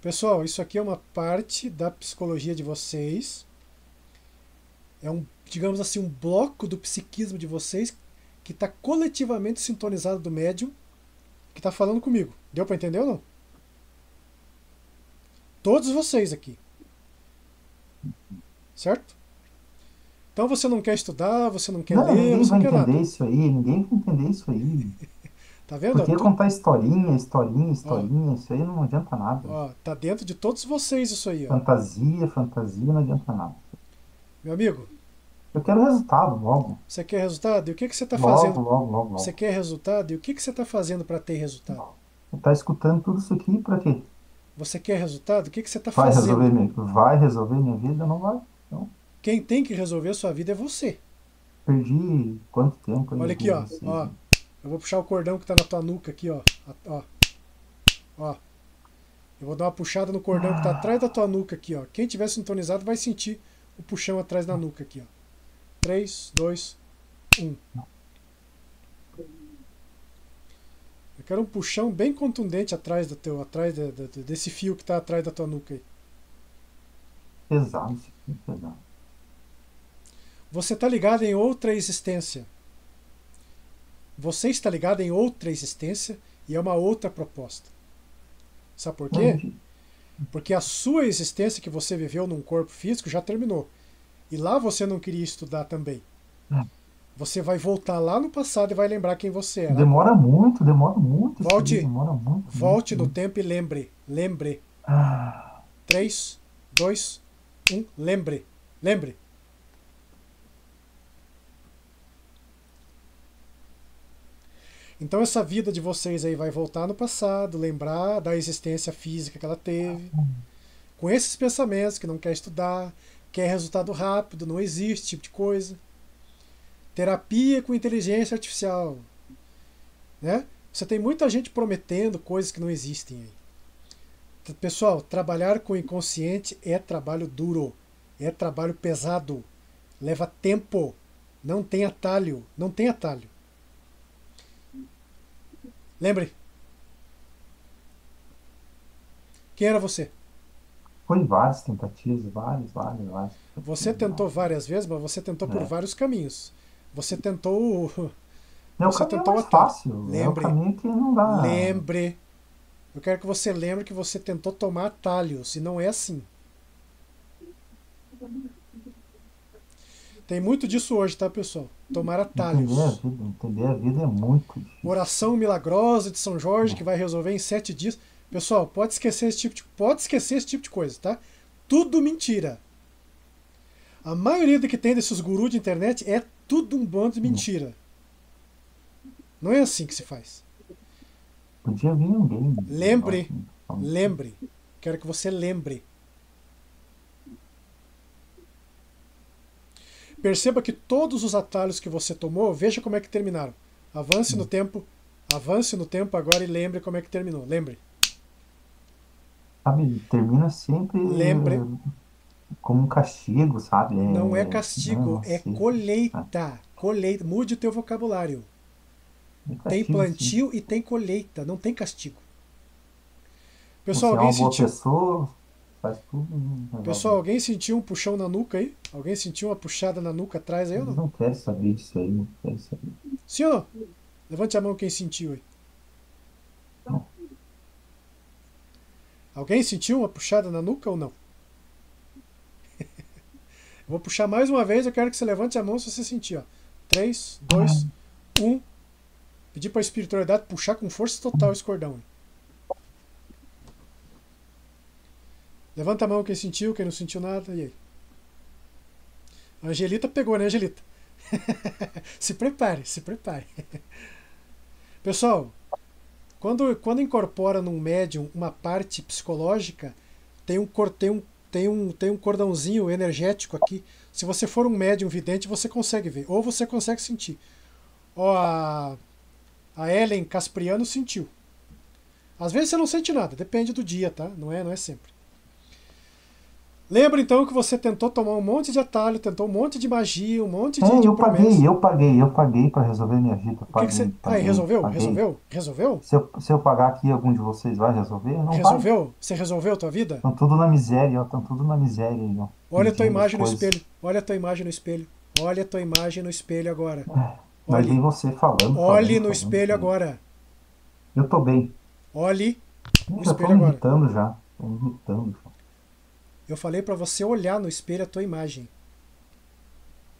[SPEAKER 2] Pessoal, isso aqui é uma parte da psicologia de vocês. É digamos assim, um bloco do psiquismo de vocês que está coletivamente sintonizado do médium que está falando comigo. Deu para entender ou não? Todos vocês aqui. Certo? Então você não quer estudar, você não quer
[SPEAKER 1] Não,
[SPEAKER 2] ler,
[SPEAKER 1] ninguém
[SPEAKER 2] você
[SPEAKER 1] vai
[SPEAKER 2] não quer
[SPEAKER 1] entender
[SPEAKER 2] nada.
[SPEAKER 1] isso aí. Ninguém vai entender isso aí.
[SPEAKER 2] Tá vendo?
[SPEAKER 1] Porque contar historinha,
[SPEAKER 2] Ó,
[SPEAKER 1] isso aí não adianta nada.
[SPEAKER 2] ó, tá dentro de todos vocês isso aí, ó.
[SPEAKER 1] Fantasia, não adianta nada.
[SPEAKER 2] Meu amigo,
[SPEAKER 1] Eu quero resultado logo.
[SPEAKER 2] você quer resultado? E o que você está
[SPEAKER 1] Logo,
[SPEAKER 2] fazendo?
[SPEAKER 1] logo.
[SPEAKER 2] Você quer resultado? E o que você está fazendo para ter resultado?
[SPEAKER 1] Você tá escutando tudo isso aqui pra quê?
[SPEAKER 2] Você quer resultado? O que você está
[SPEAKER 1] Vai resolver
[SPEAKER 2] fazendo?
[SPEAKER 1] vai resolver minha vida? Não vai. Então,
[SPEAKER 2] Quem tem que resolver a sua vida é você.
[SPEAKER 1] perdi quanto tempo aí
[SPEAKER 2] Olha aqui,
[SPEAKER 1] com
[SPEAKER 2] ó.
[SPEAKER 1] vocês,
[SPEAKER 2] Ó,
[SPEAKER 1] né?
[SPEAKER 2] eu vou puxar o cordão que tá na tua nuca aqui, ó. Ó. Eu vou dar uma puxada no cordão que tá atrás da tua nuca aqui, ó. Quem tiver sintonizado vai sentir o puxão atrás da nuca aqui, ó. 3, 2, 1. Eu quero um puxão bem contundente atrás desse fio que tá atrás da tua nuca aí.
[SPEAKER 1] pesado, isso aqui, pesado.
[SPEAKER 2] Você está ligado em outra existência. Você está ligado em outra existência e é uma outra proposta. Sabe por quê?
[SPEAKER 1] Entendi.
[SPEAKER 2] Porque a sua existência que você viveu num corpo físico já terminou. E lá você não queria estudar também. Você vai voltar lá no passado e vai lembrar quem você era.
[SPEAKER 1] Demora muito isso aí,
[SPEAKER 2] Volte,
[SPEAKER 1] demora muito.
[SPEAKER 2] volte no
[SPEAKER 1] muito.
[SPEAKER 2] tempo e lembre. Lembre.
[SPEAKER 1] Ah,
[SPEAKER 2] 3, 2, 1. Lembre. Lembre. Então essa vida de vocês aí vai voltar no passado, lembrar da existência física que ela teve, com esses pensamentos que não quer estudar, quer resultado rápido, não existe esse tipo de coisa. Terapia com inteligência artificial, né? Você tem muita gente prometendo coisas que não existem aí. Pessoal, trabalhar com o inconsciente é trabalho duro, é trabalho pesado, leva tempo, não tem atalho, não tem atalho. Lembre. Quem era você?
[SPEAKER 1] foi várias tentativas, várias.
[SPEAKER 2] Você tentou várias vezes, mas você tentou por
[SPEAKER 1] É.
[SPEAKER 2] vários caminhos. Você tentou.
[SPEAKER 1] É o
[SPEAKER 2] Você
[SPEAKER 1] caminho
[SPEAKER 2] tentou o
[SPEAKER 1] mais
[SPEAKER 2] atalho.
[SPEAKER 1] fácil, é o
[SPEAKER 2] Lembre.
[SPEAKER 1] caminho que não dá.
[SPEAKER 2] Lembre. Eu quero que você lembre que você tentou tomar atalhos, e não é assim. Tem muito disso hoje, tá, pessoal? Tomar atalhos.
[SPEAKER 1] Entender a vida é muito difícil.
[SPEAKER 2] Oração milagrosa de São Jorge que vai resolver em 7 dias. Pessoal, pode esquecer esse tipo de coisa, tá? Tudo mentira. A maioria do que tem desses gurus de internet é tudo um bando de mentira. Não é assim que se faz.
[SPEAKER 1] Podia vir alguém.
[SPEAKER 2] Lembre. Lembre. Quero que você lembre. Perceba que todos os atalhos que você tomou, veja como é que terminaram. Avance no tempo agora e lembre como é que terminou. Lembre.
[SPEAKER 1] Sabe, termina sempre
[SPEAKER 2] Lembre.
[SPEAKER 1] como um castigo, sabe?
[SPEAKER 2] Não é castigo,
[SPEAKER 1] não
[SPEAKER 2] é
[SPEAKER 1] sei.
[SPEAKER 2] colheita. Colheita. Mude o teu vocabulário.
[SPEAKER 1] É
[SPEAKER 2] Tem
[SPEAKER 1] castigo, sim.
[SPEAKER 2] plantio e tem colheita, não tem castigo.
[SPEAKER 1] Você
[SPEAKER 2] Pessoal,
[SPEAKER 1] é
[SPEAKER 2] alguém
[SPEAKER 1] uma boa
[SPEAKER 2] sentiu?
[SPEAKER 1] pessoa, faz tudo. Resolve.
[SPEAKER 2] Pessoal, alguém sentiu um puxão na nuca aí? Alguém sentiu uma puxada na nuca atrás aí ou
[SPEAKER 1] Eles
[SPEAKER 2] não?
[SPEAKER 1] não querem saber disso aí, não querem saber.
[SPEAKER 2] Sim ou não? Levante a mão quem sentiu aí.
[SPEAKER 1] Não.
[SPEAKER 2] Alguém sentiu uma puxada na nuca ou não? Eu vou puxar mais uma vez, eu quero que você levante a mão se você sentir. Ó. 3, 2, 1. Pedir para a espiritualidade puxar com força total esse cordão. Levanta a mão quem sentiu, quem não sentiu nada. E aí? A Angelita pegou, né, Angelita? Se prepare, se prepare. Pessoal, quando incorpora num médium uma parte psicológica, tem um cordãozinho energético aqui. Se você for um médium vidente, você consegue ver. Ou você consegue sentir. Ó, a Ellen Caspriano sentiu. Às vezes você não sente nada, depende do dia, tá? Não é sempre. Lembra então que você tentou tomar um monte de atalho, tentou um monte de magia, um monte de
[SPEAKER 1] eu
[SPEAKER 2] promessa.
[SPEAKER 1] paguei para resolver minha vida.
[SPEAKER 2] O que que você...
[SPEAKER 1] Paguei.
[SPEAKER 2] Resolveu?
[SPEAKER 1] Se eu pagar aqui, algum de vocês vai resolver? Não vai.
[SPEAKER 2] Resolveu? Você resolveu a tua vida?
[SPEAKER 1] Estão tudo na miséria, ó. Estão tudo na miséria aí, ó.
[SPEAKER 2] Olha a tua
[SPEAKER 1] Pedindo
[SPEAKER 2] imagem no
[SPEAKER 1] coisas.
[SPEAKER 2] espelho. Olha a tua imagem no espelho. Olha a tua imagem no espelho agora.
[SPEAKER 1] Mas vem
[SPEAKER 2] Olhe.
[SPEAKER 1] você falando.
[SPEAKER 2] Olhe no
[SPEAKER 1] falando,
[SPEAKER 2] espelho
[SPEAKER 1] falando.
[SPEAKER 2] agora.
[SPEAKER 1] Eu tô bem.
[SPEAKER 2] Olhe no
[SPEAKER 1] Eu já tô
[SPEAKER 2] espelho
[SPEAKER 1] me
[SPEAKER 2] agora.
[SPEAKER 1] irritando já. Tô me irritando já.
[SPEAKER 2] Eu falei pra você olhar no espelho a tua imagem.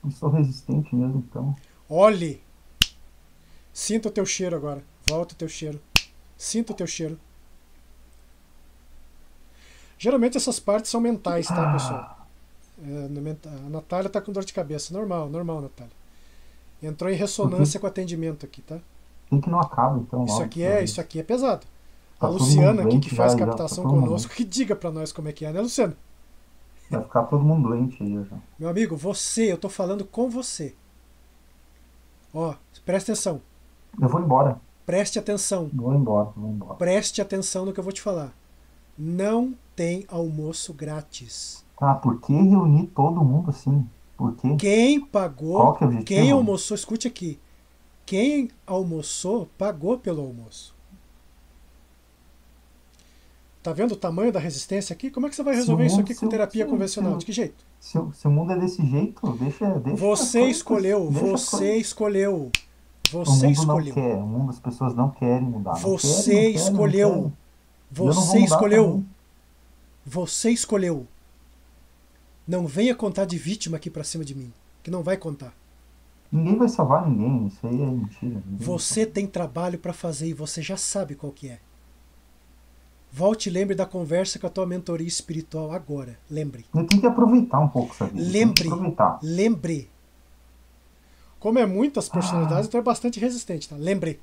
[SPEAKER 1] Eu sou resistente mesmo, então.
[SPEAKER 2] Olhe. Sinta o teu cheiro agora. Volta o teu cheiro. Sinta o teu cheiro. Geralmente essas partes são mentais, tá, pessoal? A Natália tá com dor de cabeça. Normal, Natália. Entrou em ressonância com o atendimento aqui, tá?
[SPEAKER 1] Tem que não acaba, então.
[SPEAKER 2] Isso
[SPEAKER 1] logo,
[SPEAKER 2] aqui é pesado.
[SPEAKER 1] Tá
[SPEAKER 2] A
[SPEAKER 1] todo
[SPEAKER 2] Luciana
[SPEAKER 1] mundo
[SPEAKER 2] aqui, que
[SPEAKER 1] doente
[SPEAKER 2] faz
[SPEAKER 1] já,
[SPEAKER 2] captação
[SPEAKER 1] tá todo mundo.
[SPEAKER 2] conosco, que diga pra nós como é que é, né, Luciana?
[SPEAKER 1] Vai ficar todo mundo doente aí já.
[SPEAKER 2] Meu amigo, eu tô falando com você. Ó, preste atenção.
[SPEAKER 1] Eu vou embora.
[SPEAKER 2] Preste atenção.
[SPEAKER 1] Vou embora.
[SPEAKER 2] Preste atenção no que eu vou te falar. Não tem almoço grátis.
[SPEAKER 1] Tá, por que reunir todo mundo assim? Por quê?
[SPEAKER 2] Quem pagou,
[SPEAKER 1] Qual que é o objetivo?
[SPEAKER 2] quem almoçou, escute aqui. Quem almoçou, pagou pelo almoço. Tá vendo o tamanho da resistência aqui? Como é que você vai
[SPEAKER 1] Se o
[SPEAKER 2] resolver isso
[SPEAKER 1] mundo,
[SPEAKER 2] aqui
[SPEAKER 1] se
[SPEAKER 2] com
[SPEAKER 1] o,
[SPEAKER 2] terapia
[SPEAKER 1] se o,
[SPEAKER 2] convencional? De que jeito?
[SPEAKER 1] se o mundo é desse jeito, deixa as
[SPEAKER 2] Você
[SPEAKER 1] coisas,
[SPEAKER 2] escolheu,
[SPEAKER 1] deixa as
[SPEAKER 2] você
[SPEAKER 1] coisas.
[SPEAKER 2] escolheu,
[SPEAKER 1] O
[SPEAKER 2] você
[SPEAKER 1] mundo não
[SPEAKER 2] escolheu,
[SPEAKER 1] quer, o mundo, as pessoas não querem mudar, não querem, não
[SPEAKER 2] você
[SPEAKER 1] querem, não
[SPEAKER 2] escolheu,
[SPEAKER 1] querem. E eu não vou
[SPEAKER 2] você
[SPEAKER 1] mudar
[SPEAKER 2] escolheu,
[SPEAKER 1] também.
[SPEAKER 2] você escolheu. Não venha contar de vítima aqui pra cima de mim, que não vai contar.
[SPEAKER 1] Ninguém vai salvar ninguém, isso aí é mentira. Ninguém vai
[SPEAKER 2] Você
[SPEAKER 1] salvar.
[SPEAKER 2] tem trabalho pra fazer e você já sabe qual que é. Volte e lembre da conversa com a tua mentoria espiritual agora. Lembre.
[SPEAKER 1] Eu tenho que aproveitar um pouco essa vida, eu tenho que
[SPEAKER 2] Lembre.
[SPEAKER 1] aproveitar.
[SPEAKER 2] Lembre. Como é muitas personalidades,
[SPEAKER 1] Ah,
[SPEAKER 2] então é bastante resistente, tá? Lembre.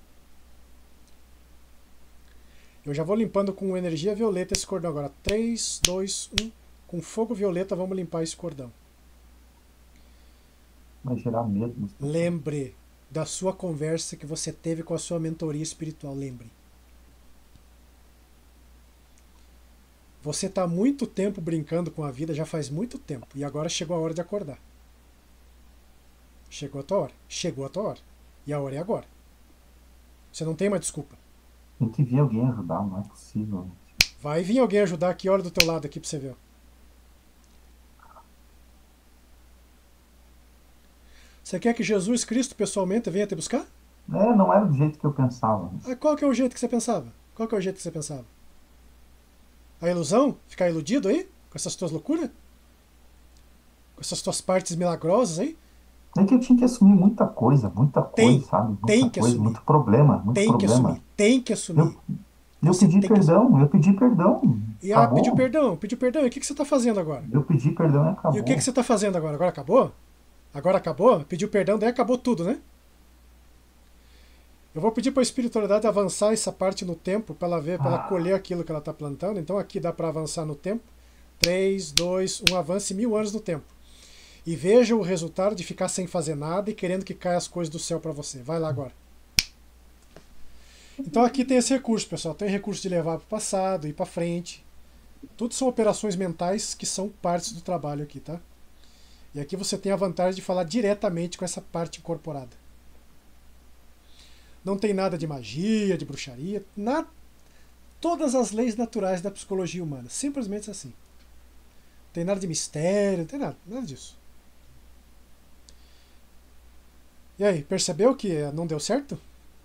[SPEAKER 2] Eu já vou limpando com energia violeta esse cordão agora. 3, 2, 1. Com fogo violeta vamos limpar esse cordão.
[SPEAKER 1] vai gerar medo nas pessoas.
[SPEAKER 2] Lembre da sua conversa que você teve com a sua mentoria espiritual. Lembre. Você está há muito tempo brincando com a vida, já faz muito tempo. E agora chegou a hora de acordar. Chegou a tua hora. Chegou a tua hora. E a hora é agora. Você não tem mais desculpa.
[SPEAKER 1] Tem que vir alguém ajudar, não é possível.
[SPEAKER 2] Vai vir alguém ajudar aqui, olha do teu lado aqui pra você ver. Você quer que Jesus Cristo pessoalmente venha te buscar?
[SPEAKER 1] É, não era do jeito que eu pensava.
[SPEAKER 2] Ah, qual que é o jeito que você pensava? Qual que é o jeito que você pensava? A ilusão? Ficar iludido aí? Com essas tuas loucuras? Com essas tuas partes milagrosas aí?
[SPEAKER 1] É que eu tinha que assumir muita coisa,
[SPEAKER 2] Tem.
[SPEAKER 1] sabe?
[SPEAKER 2] Tem
[SPEAKER 1] Muita
[SPEAKER 2] que
[SPEAKER 1] coisa,
[SPEAKER 2] assumir.
[SPEAKER 1] muito problema, muito
[SPEAKER 2] Tem que assumir.
[SPEAKER 1] problema.
[SPEAKER 2] Tem que assumir.
[SPEAKER 1] Eu, eu
[SPEAKER 2] Você
[SPEAKER 1] pedi
[SPEAKER 2] tem que assumir.
[SPEAKER 1] perdão, eu pedi perdão.
[SPEAKER 2] E pediu
[SPEAKER 1] Acabou.
[SPEAKER 2] perdão, pediu perdão. E o que você está fazendo agora?
[SPEAKER 1] Eu pedi perdão e
[SPEAKER 2] E o que
[SPEAKER 1] acabou.
[SPEAKER 2] você está fazendo agora? Agora acabou? Agora acabou? Pediu perdão, daí acabou tudo, né? Eu vou pedir para a espiritualidade avançar essa parte no tempo para ela ver, para ela colher aquilo que ela está plantando. Então aqui dá para avançar no tempo. 3, 2, 1, avance 1000 anos no tempo. E veja o resultado de ficar sem fazer nada e querendo que caia as coisas do céu para você. Vai lá agora. Então aqui tem esse recurso, pessoal. Tem recurso de levar para o passado, ir para frente. Tudo são operações mentais que são partes do trabalho aqui, tá? E aqui você tem a vantagem de falar diretamente com essa parte incorporada. Não tem nada de magia, de bruxaria, nada. Todas as leis naturais da psicologia humana. Simplesmente assim. Não tem nada de mistério, não tem nada disso. E aí, percebeu que não deu certo?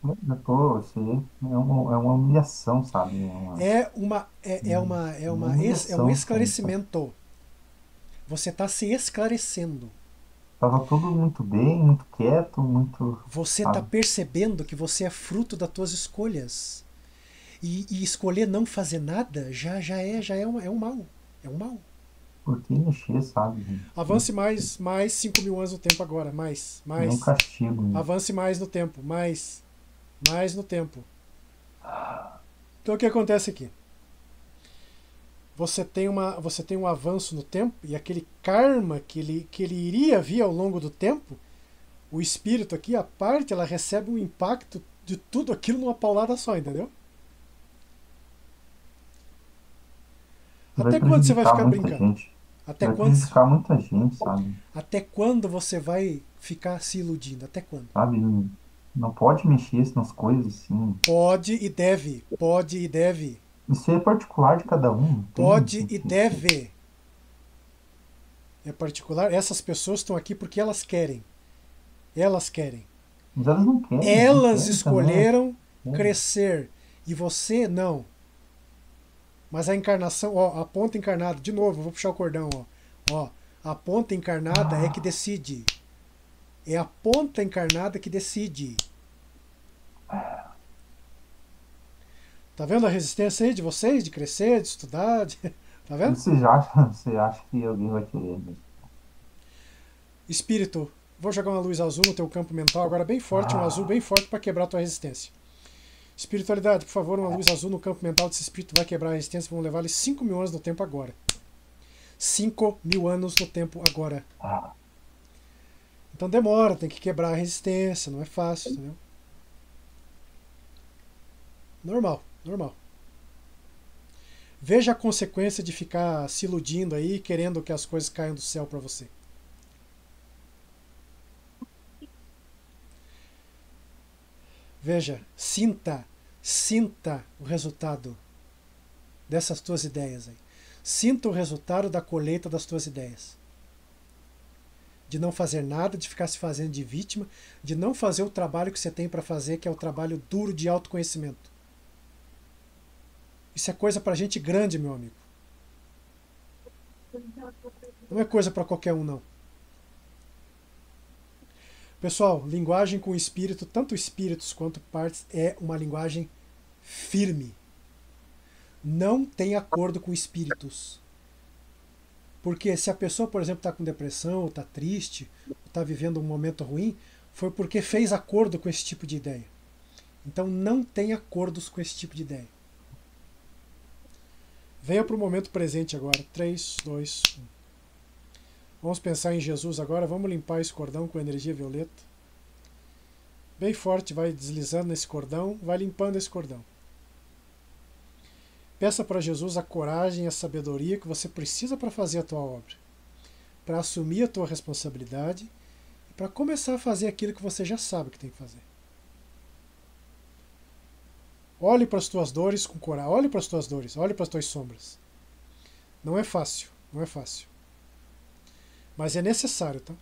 [SPEAKER 1] Eu tô, isso aí é uma humilhação, sabe?
[SPEAKER 2] É
[SPEAKER 1] Uma
[SPEAKER 2] um
[SPEAKER 1] humilhação isso aí, sabe?
[SPEAKER 2] esclarecimento. Você está se esclarecendo.
[SPEAKER 1] Tava tudo muito bem, muito quieto, muito,
[SPEAKER 2] Você está
[SPEAKER 1] sabe?
[SPEAKER 2] percebendo que você é fruto das tuas escolhas. E escolher não fazer nada é um mal. É um mal.
[SPEAKER 1] Por que mexer, sabe?
[SPEAKER 2] Avance mais 5.000 anos no tempo agora. Mais.
[SPEAKER 1] É um castigo.
[SPEAKER 2] Avance mais no tempo. Mais no tempo. Então o que acontece aqui? Você tem um avanço no tempo e aquele karma que ele iria vir ao longo do tempo, o espírito aqui, a parte, ela recebe um impacto de tudo aquilo numa paulada só, entendeu?
[SPEAKER 1] Vai
[SPEAKER 2] Até quando você vai
[SPEAKER 1] prejudicar
[SPEAKER 2] ficar
[SPEAKER 1] muita
[SPEAKER 2] brincando?
[SPEAKER 1] gente.
[SPEAKER 2] Até
[SPEAKER 1] Vai
[SPEAKER 2] quando,
[SPEAKER 1] prejudicar muita gente, sabe?
[SPEAKER 2] até quando você vai ficar se iludindo? Até quando?
[SPEAKER 1] Sabe? Não pode mexer nas coisas assim.
[SPEAKER 2] Pode e deve. Pode e deve.
[SPEAKER 1] Isso é particular de cada um.
[SPEAKER 2] Pode e deve. É particular. Essas pessoas estão aqui porque elas querem. Elas querem.
[SPEAKER 1] Mas elas não querem.
[SPEAKER 2] Elas
[SPEAKER 1] não
[SPEAKER 2] escolheram
[SPEAKER 1] É.
[SPEAKER 2] crescer. E você não. Mas a encarnação, ó, a ponta encarnada, de novo, eu vou puxar o cordão, ó. A ponta encarnada é que decide. É a ponta encarnada que decide. Tá vendo a resistência aí de vocês, de crescer, de estudar? Tá vendo?
[SPEAKER 1] Você acha que alguém vai querer mesmo?
[SPEAKER 2] Espírito, vou jogar uma luz azul no teu campo mental, agora bem forte, um azul bem forte para quebrar a tua resistência. Espiritualidade, por favor, uma luz azul no campo mental desse espírito vai quebrar a resistência. Vamos levar ele 5.000 anos no tempo agora. 5.000 anos no tempo agora. Então demora, tem que quebrar a resistência, não é fácil, entendeu? Normal. Veja a consequência de ficar se iludindo aí, querendo que as coisas caiam do céu para você. Veja, sinta o resultado. dessas tuas ideias aí. Sinta o resultado da colheita das tuas ideias. De não fazer nada, de ficar se fazendo de vítima, de não fazer o trabalho que você tem para fazer, que é o trabalho duro de autoconhecimento. Isso é coisa para gente grande, meu amigo. Não é coisa para qualquer um, não. Pessoal, linguagem com espírito, tanto espíritos quanto partes, é uma linguagem firme. Não tem acordo com espíritos. Porque se a pessoa, por exemplo, está com depressão, ou está triste, ou está vivendo um momento ruim, foi porque fez acordo com esse tipo de ideia. Então não tem acordos com esse tipo de ideia. Venha para o momento presente agora. 3, 2, 1. Vamos pensar em Jesus agora. Vamos limpar esse cordão com energia violeta. Bem forte, vai deslizando nesse cordão, vai limpando esse cordão. Peça para Jesus a coragem e a sabedoria que você precisa para fazer a tua obra, para assumir a tua responsabilidade e para começar a fazer aquilo que você já sabe que tem que fazer. Olhe para as tuas dores com coragem, olhe para as tuas dores, olhe para as tuas sombras. Não é fácil, não é fácil. Mas é necessário, tá?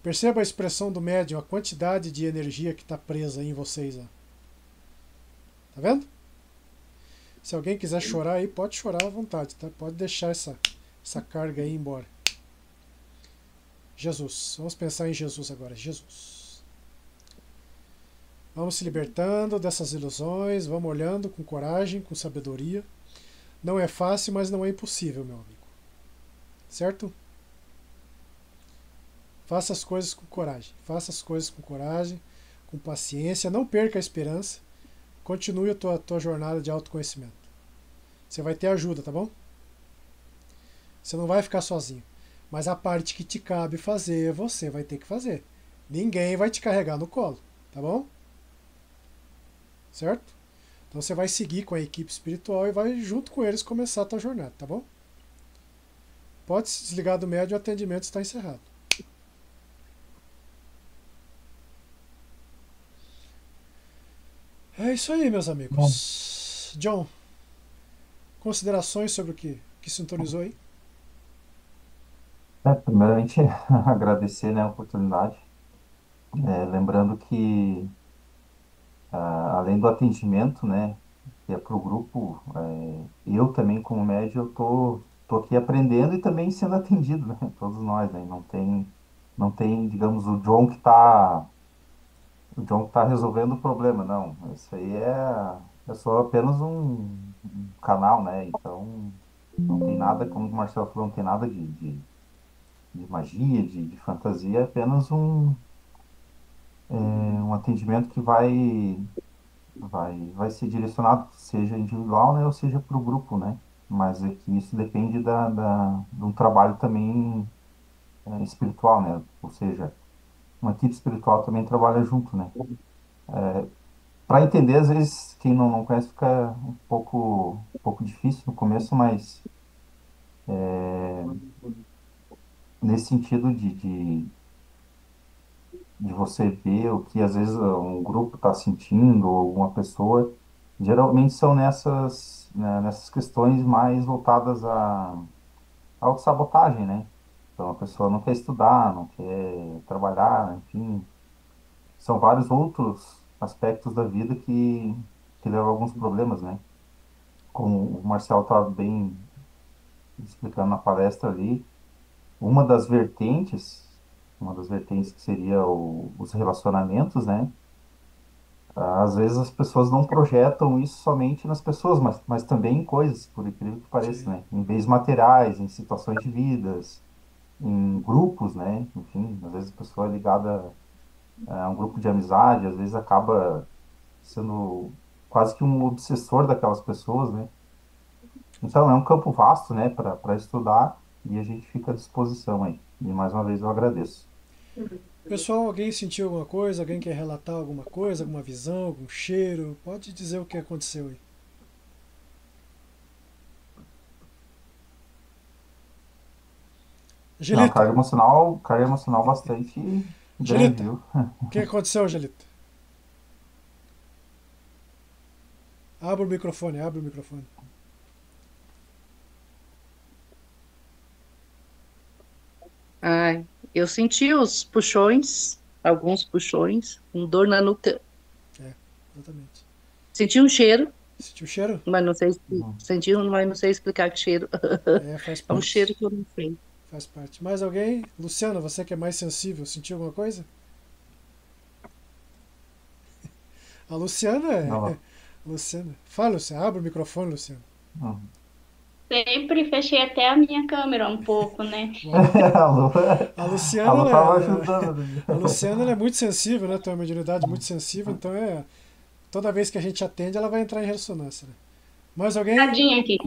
[SPEAKER 2] Perceba a expressão do médium, a quantidade de energia que está presa aí em vocês. Ó. Tá vendo? Se alguém quiser chorar aí, pode chorar à vontade, tá? Pode deixar essa carga aí embora. Jesus. Vamos pensar em Jesus agora. Jesus. Vamos se libertando dessas ilusões, vamos olhando com coragem, com sabedoria. Não é fácil, mas não é impossível, meu amigo. Certo? Faça as coisas com coragem. Faça as coisas com coragem, com paciência. Não perca a esperança. Continue a tua jornada de autoconhecimento. Você vai ter ajuda, tá bom? Você não vai ficar sozinho. Mas a parte que te cabe fazer, você vai ter que fazer. Ninguém vai te carregar no colo, tá bom? Certo? Então você vai seguir com a equipe espiritual e vai junto com eles começar a tua jornada, tá bom? Pode se desligar do médium, o atendimento está encerrado. É isso aí, meus amigos. John, considerações sobre o que sintonizou aí?
[SPEAKER 1] Primeiramente, agradecer, né, a oportunidade. Lembrando que, além do atendimento, né, que é para o grupo, eu também, como médium, eu tô aqui aprendendo e também sendo atendido, né, todos nós, né, não tem, digamos, o John que tá resolvendo o problema, não. Isso aí é só apenas um canal, né? Então, não tem nada, como o Marcelo falou, não tem nada de magia, de fantasia, é apenas um atendimento que vai ser direcionado, seja individual, né? Ou seja para o grupo, né? Mas é que isso depende de um trabalho também espiritual, né? Ou seja, uma equipe espiritual também trabalha junto, né? Para entender, às vezes, quem não conhece fica um pouco difícil no começo, mas nesse sentido de você ver o que às vezes um grupo está sentindo ou alguma pessoa, geralmente são nessas questões mais voltadas à autossabotagem, né? Então a pessoa não quer estudar, não quer trabalhar, enfim, são vários outros aspectos da vida que levam a alguns problemas, né? Como o Marcel estava bem explicando na palestra ali, uma das vertentes que seria os relacionamentos, né? Às vezes as pessoas não projetam isso somente nas pessoas, mas também em coisas, por incrível que pareça,
[SPEAKER 2] Sim.
[SPEAKER 1] né? Em bens materiais, em situações de vidas, em grupos, né? Enfim, às vezes a pessoa é ligada a um grupo de amizade, às vezes acaba sendo quase que um obsessor daquelas pessoas, né? Então, é um campo vasto, né, para estudar e a gente fica à disposição aí. E mais uma vez eu agradeço.
[SPEAKER 2] Pessoal, alguém sentiu alguma coisa? Alguém quer relatar alguma coisa? Alguma visão? Algum cheiro? Pode dizer o que aconteceu aí.
[SPEAKER 1] Não,
[SPEAKER 2] Angelita,
[SPEAKER 1] carga emocional bastante grande,
[SPEAKER 2] Angelita,
[SPEAKER 1] viu?
[SPEAKER 2] o que aconteceu, Angelita? Abra o microfone, abre o microfone.
[SPEAKER 6] Ai, eu senti os puxões, alguns puxões, com dor na nuca.
[SPEAKER 2] É, exatamente.
[SPEAKER 6] Senti um cheiro,
[SPEAKER 2] Sentiu o cheiro?
[SPEAKER 6] mas não sei se
[SPEAKER 1] Uhum.
[SPEAKER 6] senti, mas não sei explicar que cheiro.
[SPEAKER 2] É, faz
[SPEAKER 6] É um cheiro
[SPEAKER 2] parte.
[SPEAKER 6] que eu não sei.
[SPEAKER 2] Faz parte. Mais alguém? Luciana, você que é mais sensível, sentiu alguma coisa? A Luciana é.
[SPEAKER 1] Não,
[SPEAKER 2] Luciana. Fala, Luciana. Abre o microfone, Luciana.
[SPEAKER 1] uhum.
[SPEAKER 8] Sempre fechei até a minha câmera um pouco, né?
[SPEAKER 2] Bom,
[SPEAKER 1] A Lu,
[SPEAKER 2] a Luciana,
[SPEAKER 1] a Lu tava
[SPEAKER 2] ela,
[SPEAKER 1] ajudando ali.
[SPEAKER 2] a Luciana ela é muito sensível, né? Tem uma mediunidade muito sensível, então toda vez que a gente atende, ela vai entrar em ressonância, né? Mais alguém?
[SPEAKER 8] Tadinha aqui.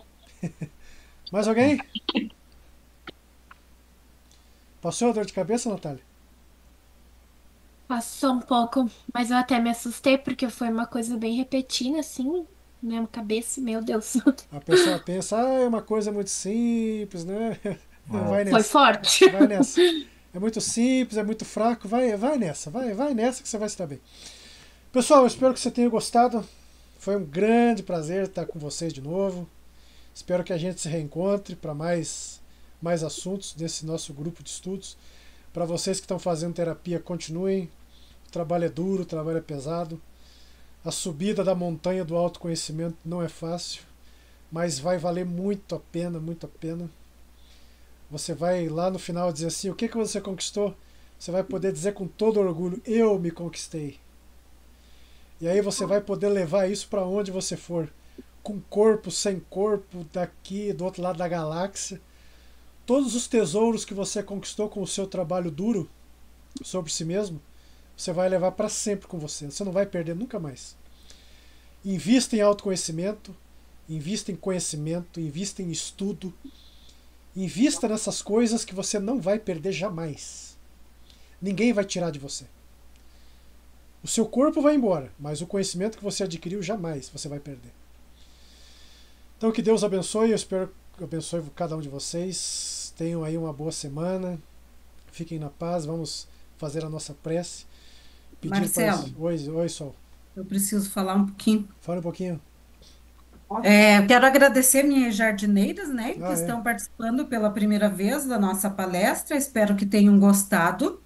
[SPEAKER 2] Mais alguém? Passou a dor de cabeça, Natália?
[SPEAKER 7] Passou um pouco, mas eu até me assustei porque foi uma coisa bem repetida, assim, na minha cabeça, meu Deus.
[SPEAKER 2] A pessoa pensa, é uma coisa muito simples, né? Vai
[SPEAKER 1] É,
[SPEAKER 7] Foi
[SPEAKER 2] nessa,
[SPEAKER 7] forte.
[SPEAKER 2] vai nessa. É muito simples, é muito fraco, vai nessa, vai nessa que você vai se dar bem. Pessoal, eu espero que você tenha gostado. Foi um grande prazer estar com vocês de novo. Espero que a gente se reencontre para mais assuntos desse nosso grupo de estudos. Para vocês que estão fazendo terapia, continuem. O trabalho é duro, o trabalho é pesado. A subida da montanha do autoconhecimento não é fácil, mas vai valer muito a pena, muito a pena. Você vai lá no final dizer assim, o que você conquistou? Você vai poder dizer com todo orgulho, eu me conquistei. E aí você vai poder levar isso para onde você for. Com corpo, sem corpo, daqui, do outro lado da galáxia. Todos os tesouros que você conquistou com o seu trabalho duro sobre si mesmo, você vai levar para sempre com você. Você não vai perder nunca mais. Invista em autoconhecimento, invista em conhecimento, invista em estudo. Invista nessas coisas que você não vai perder jamais. Ninguém vai tirar de você. O seu corpo vai embora, mas o conhecimento que você adquiriu jamais você vai perder. Então que Deus abençoe, eu espero que abençoe cada um de vocês. Tenham aí uma boa semana. Fiquem na paz, vamos fazer a nossa prece. Pedir
[SPEAKER 4] Marcelo,
[SPEAKER 2] Oi, Sol.
[SPEAKER 4] eu preciso falar um pouquinho.
[SPEAKER 2] Fala um pouquinho.
[SPEAKER 4] Quero agradecer minhas jardineiras, né, que
[SPEAKER 2] Ah, é.
[SPEAKER 4] estão participando pela primeira vez da nossa palestra. Espero que tenham gostado.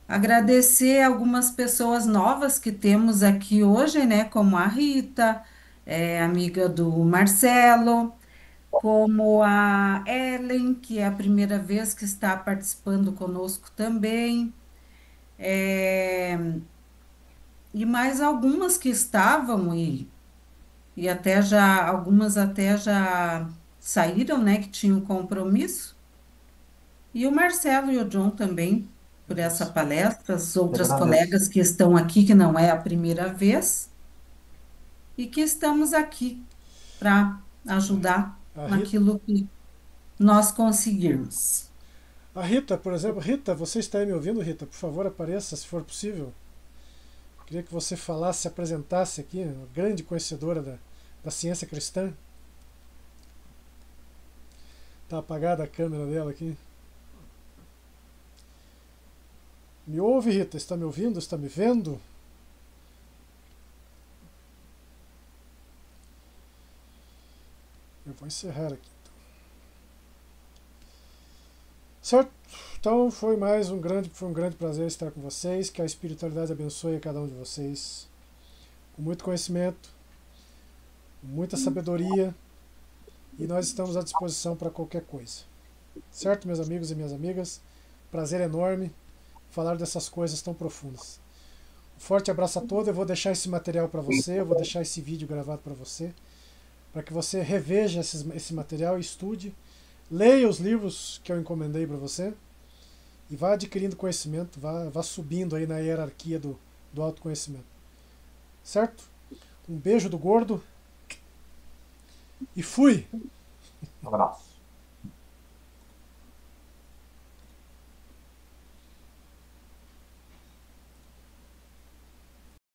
[SPEAKER 4] Agradecer algumas pessoas novas que temos aqui hoje, né, como a Rita, amiga do Marcelo, como a Ellen, que é a primeira vez que está participando conosco também, é, e mais algumas que estavam e até já, algumas até já saíram, né, que tinham compromisso, e o Marcelo e o John também, por essa
[SPEAKER 2] Isso.
[SPEAKER 4] palestra, as
[SPEAKER 1] eu
[SPEAKER 4] outras
[SPEAKER 1] agradeço.
[SPEAKER 4] colegas que estão aqui, que não é a primeira vez, e que estamos aqui para ajudar
[SPEAKER 2] A Rita,
[SPEAKER 4] naquilo que nós conseguirmos.
[SPEAKER 2] a Rita, por exemplo, Rita, você está aí me ouvindo, Rita? Por favor, apareça, se for possível. Queria que você falasse, se apresentasse aqui, uma grande conhecedora da ciência cristã. Está apagada a câmera dela aqui. Me ouve, Rita? Está me ouvindo? Está me vendo? Eu vou encerrar aqui. Certo? Então foi um grande prazer estar com vocês. Que a espiritualidade abençoe a cada um de vocês. Com muito conhecimento, com muita sabedoria. E nós estamos à disposição para qualquer coisa. Certo, meus amigos e minhas amigas? Prazer enorme falar dessas coisas tão profundas. Um forte abraço a todos. Eu vou deixar esse material para você. Eu vou deixar esse vídeo gravado para você. Para que você reveja esse material e estude. Leia os livros que eu encomendei para você e vá adquirindo conhecimento, vá subindo aí na hierarquia do autoconhecimento. Certo? Um beijo do gordo e fui!
[SPEAKER 1] Um abraço.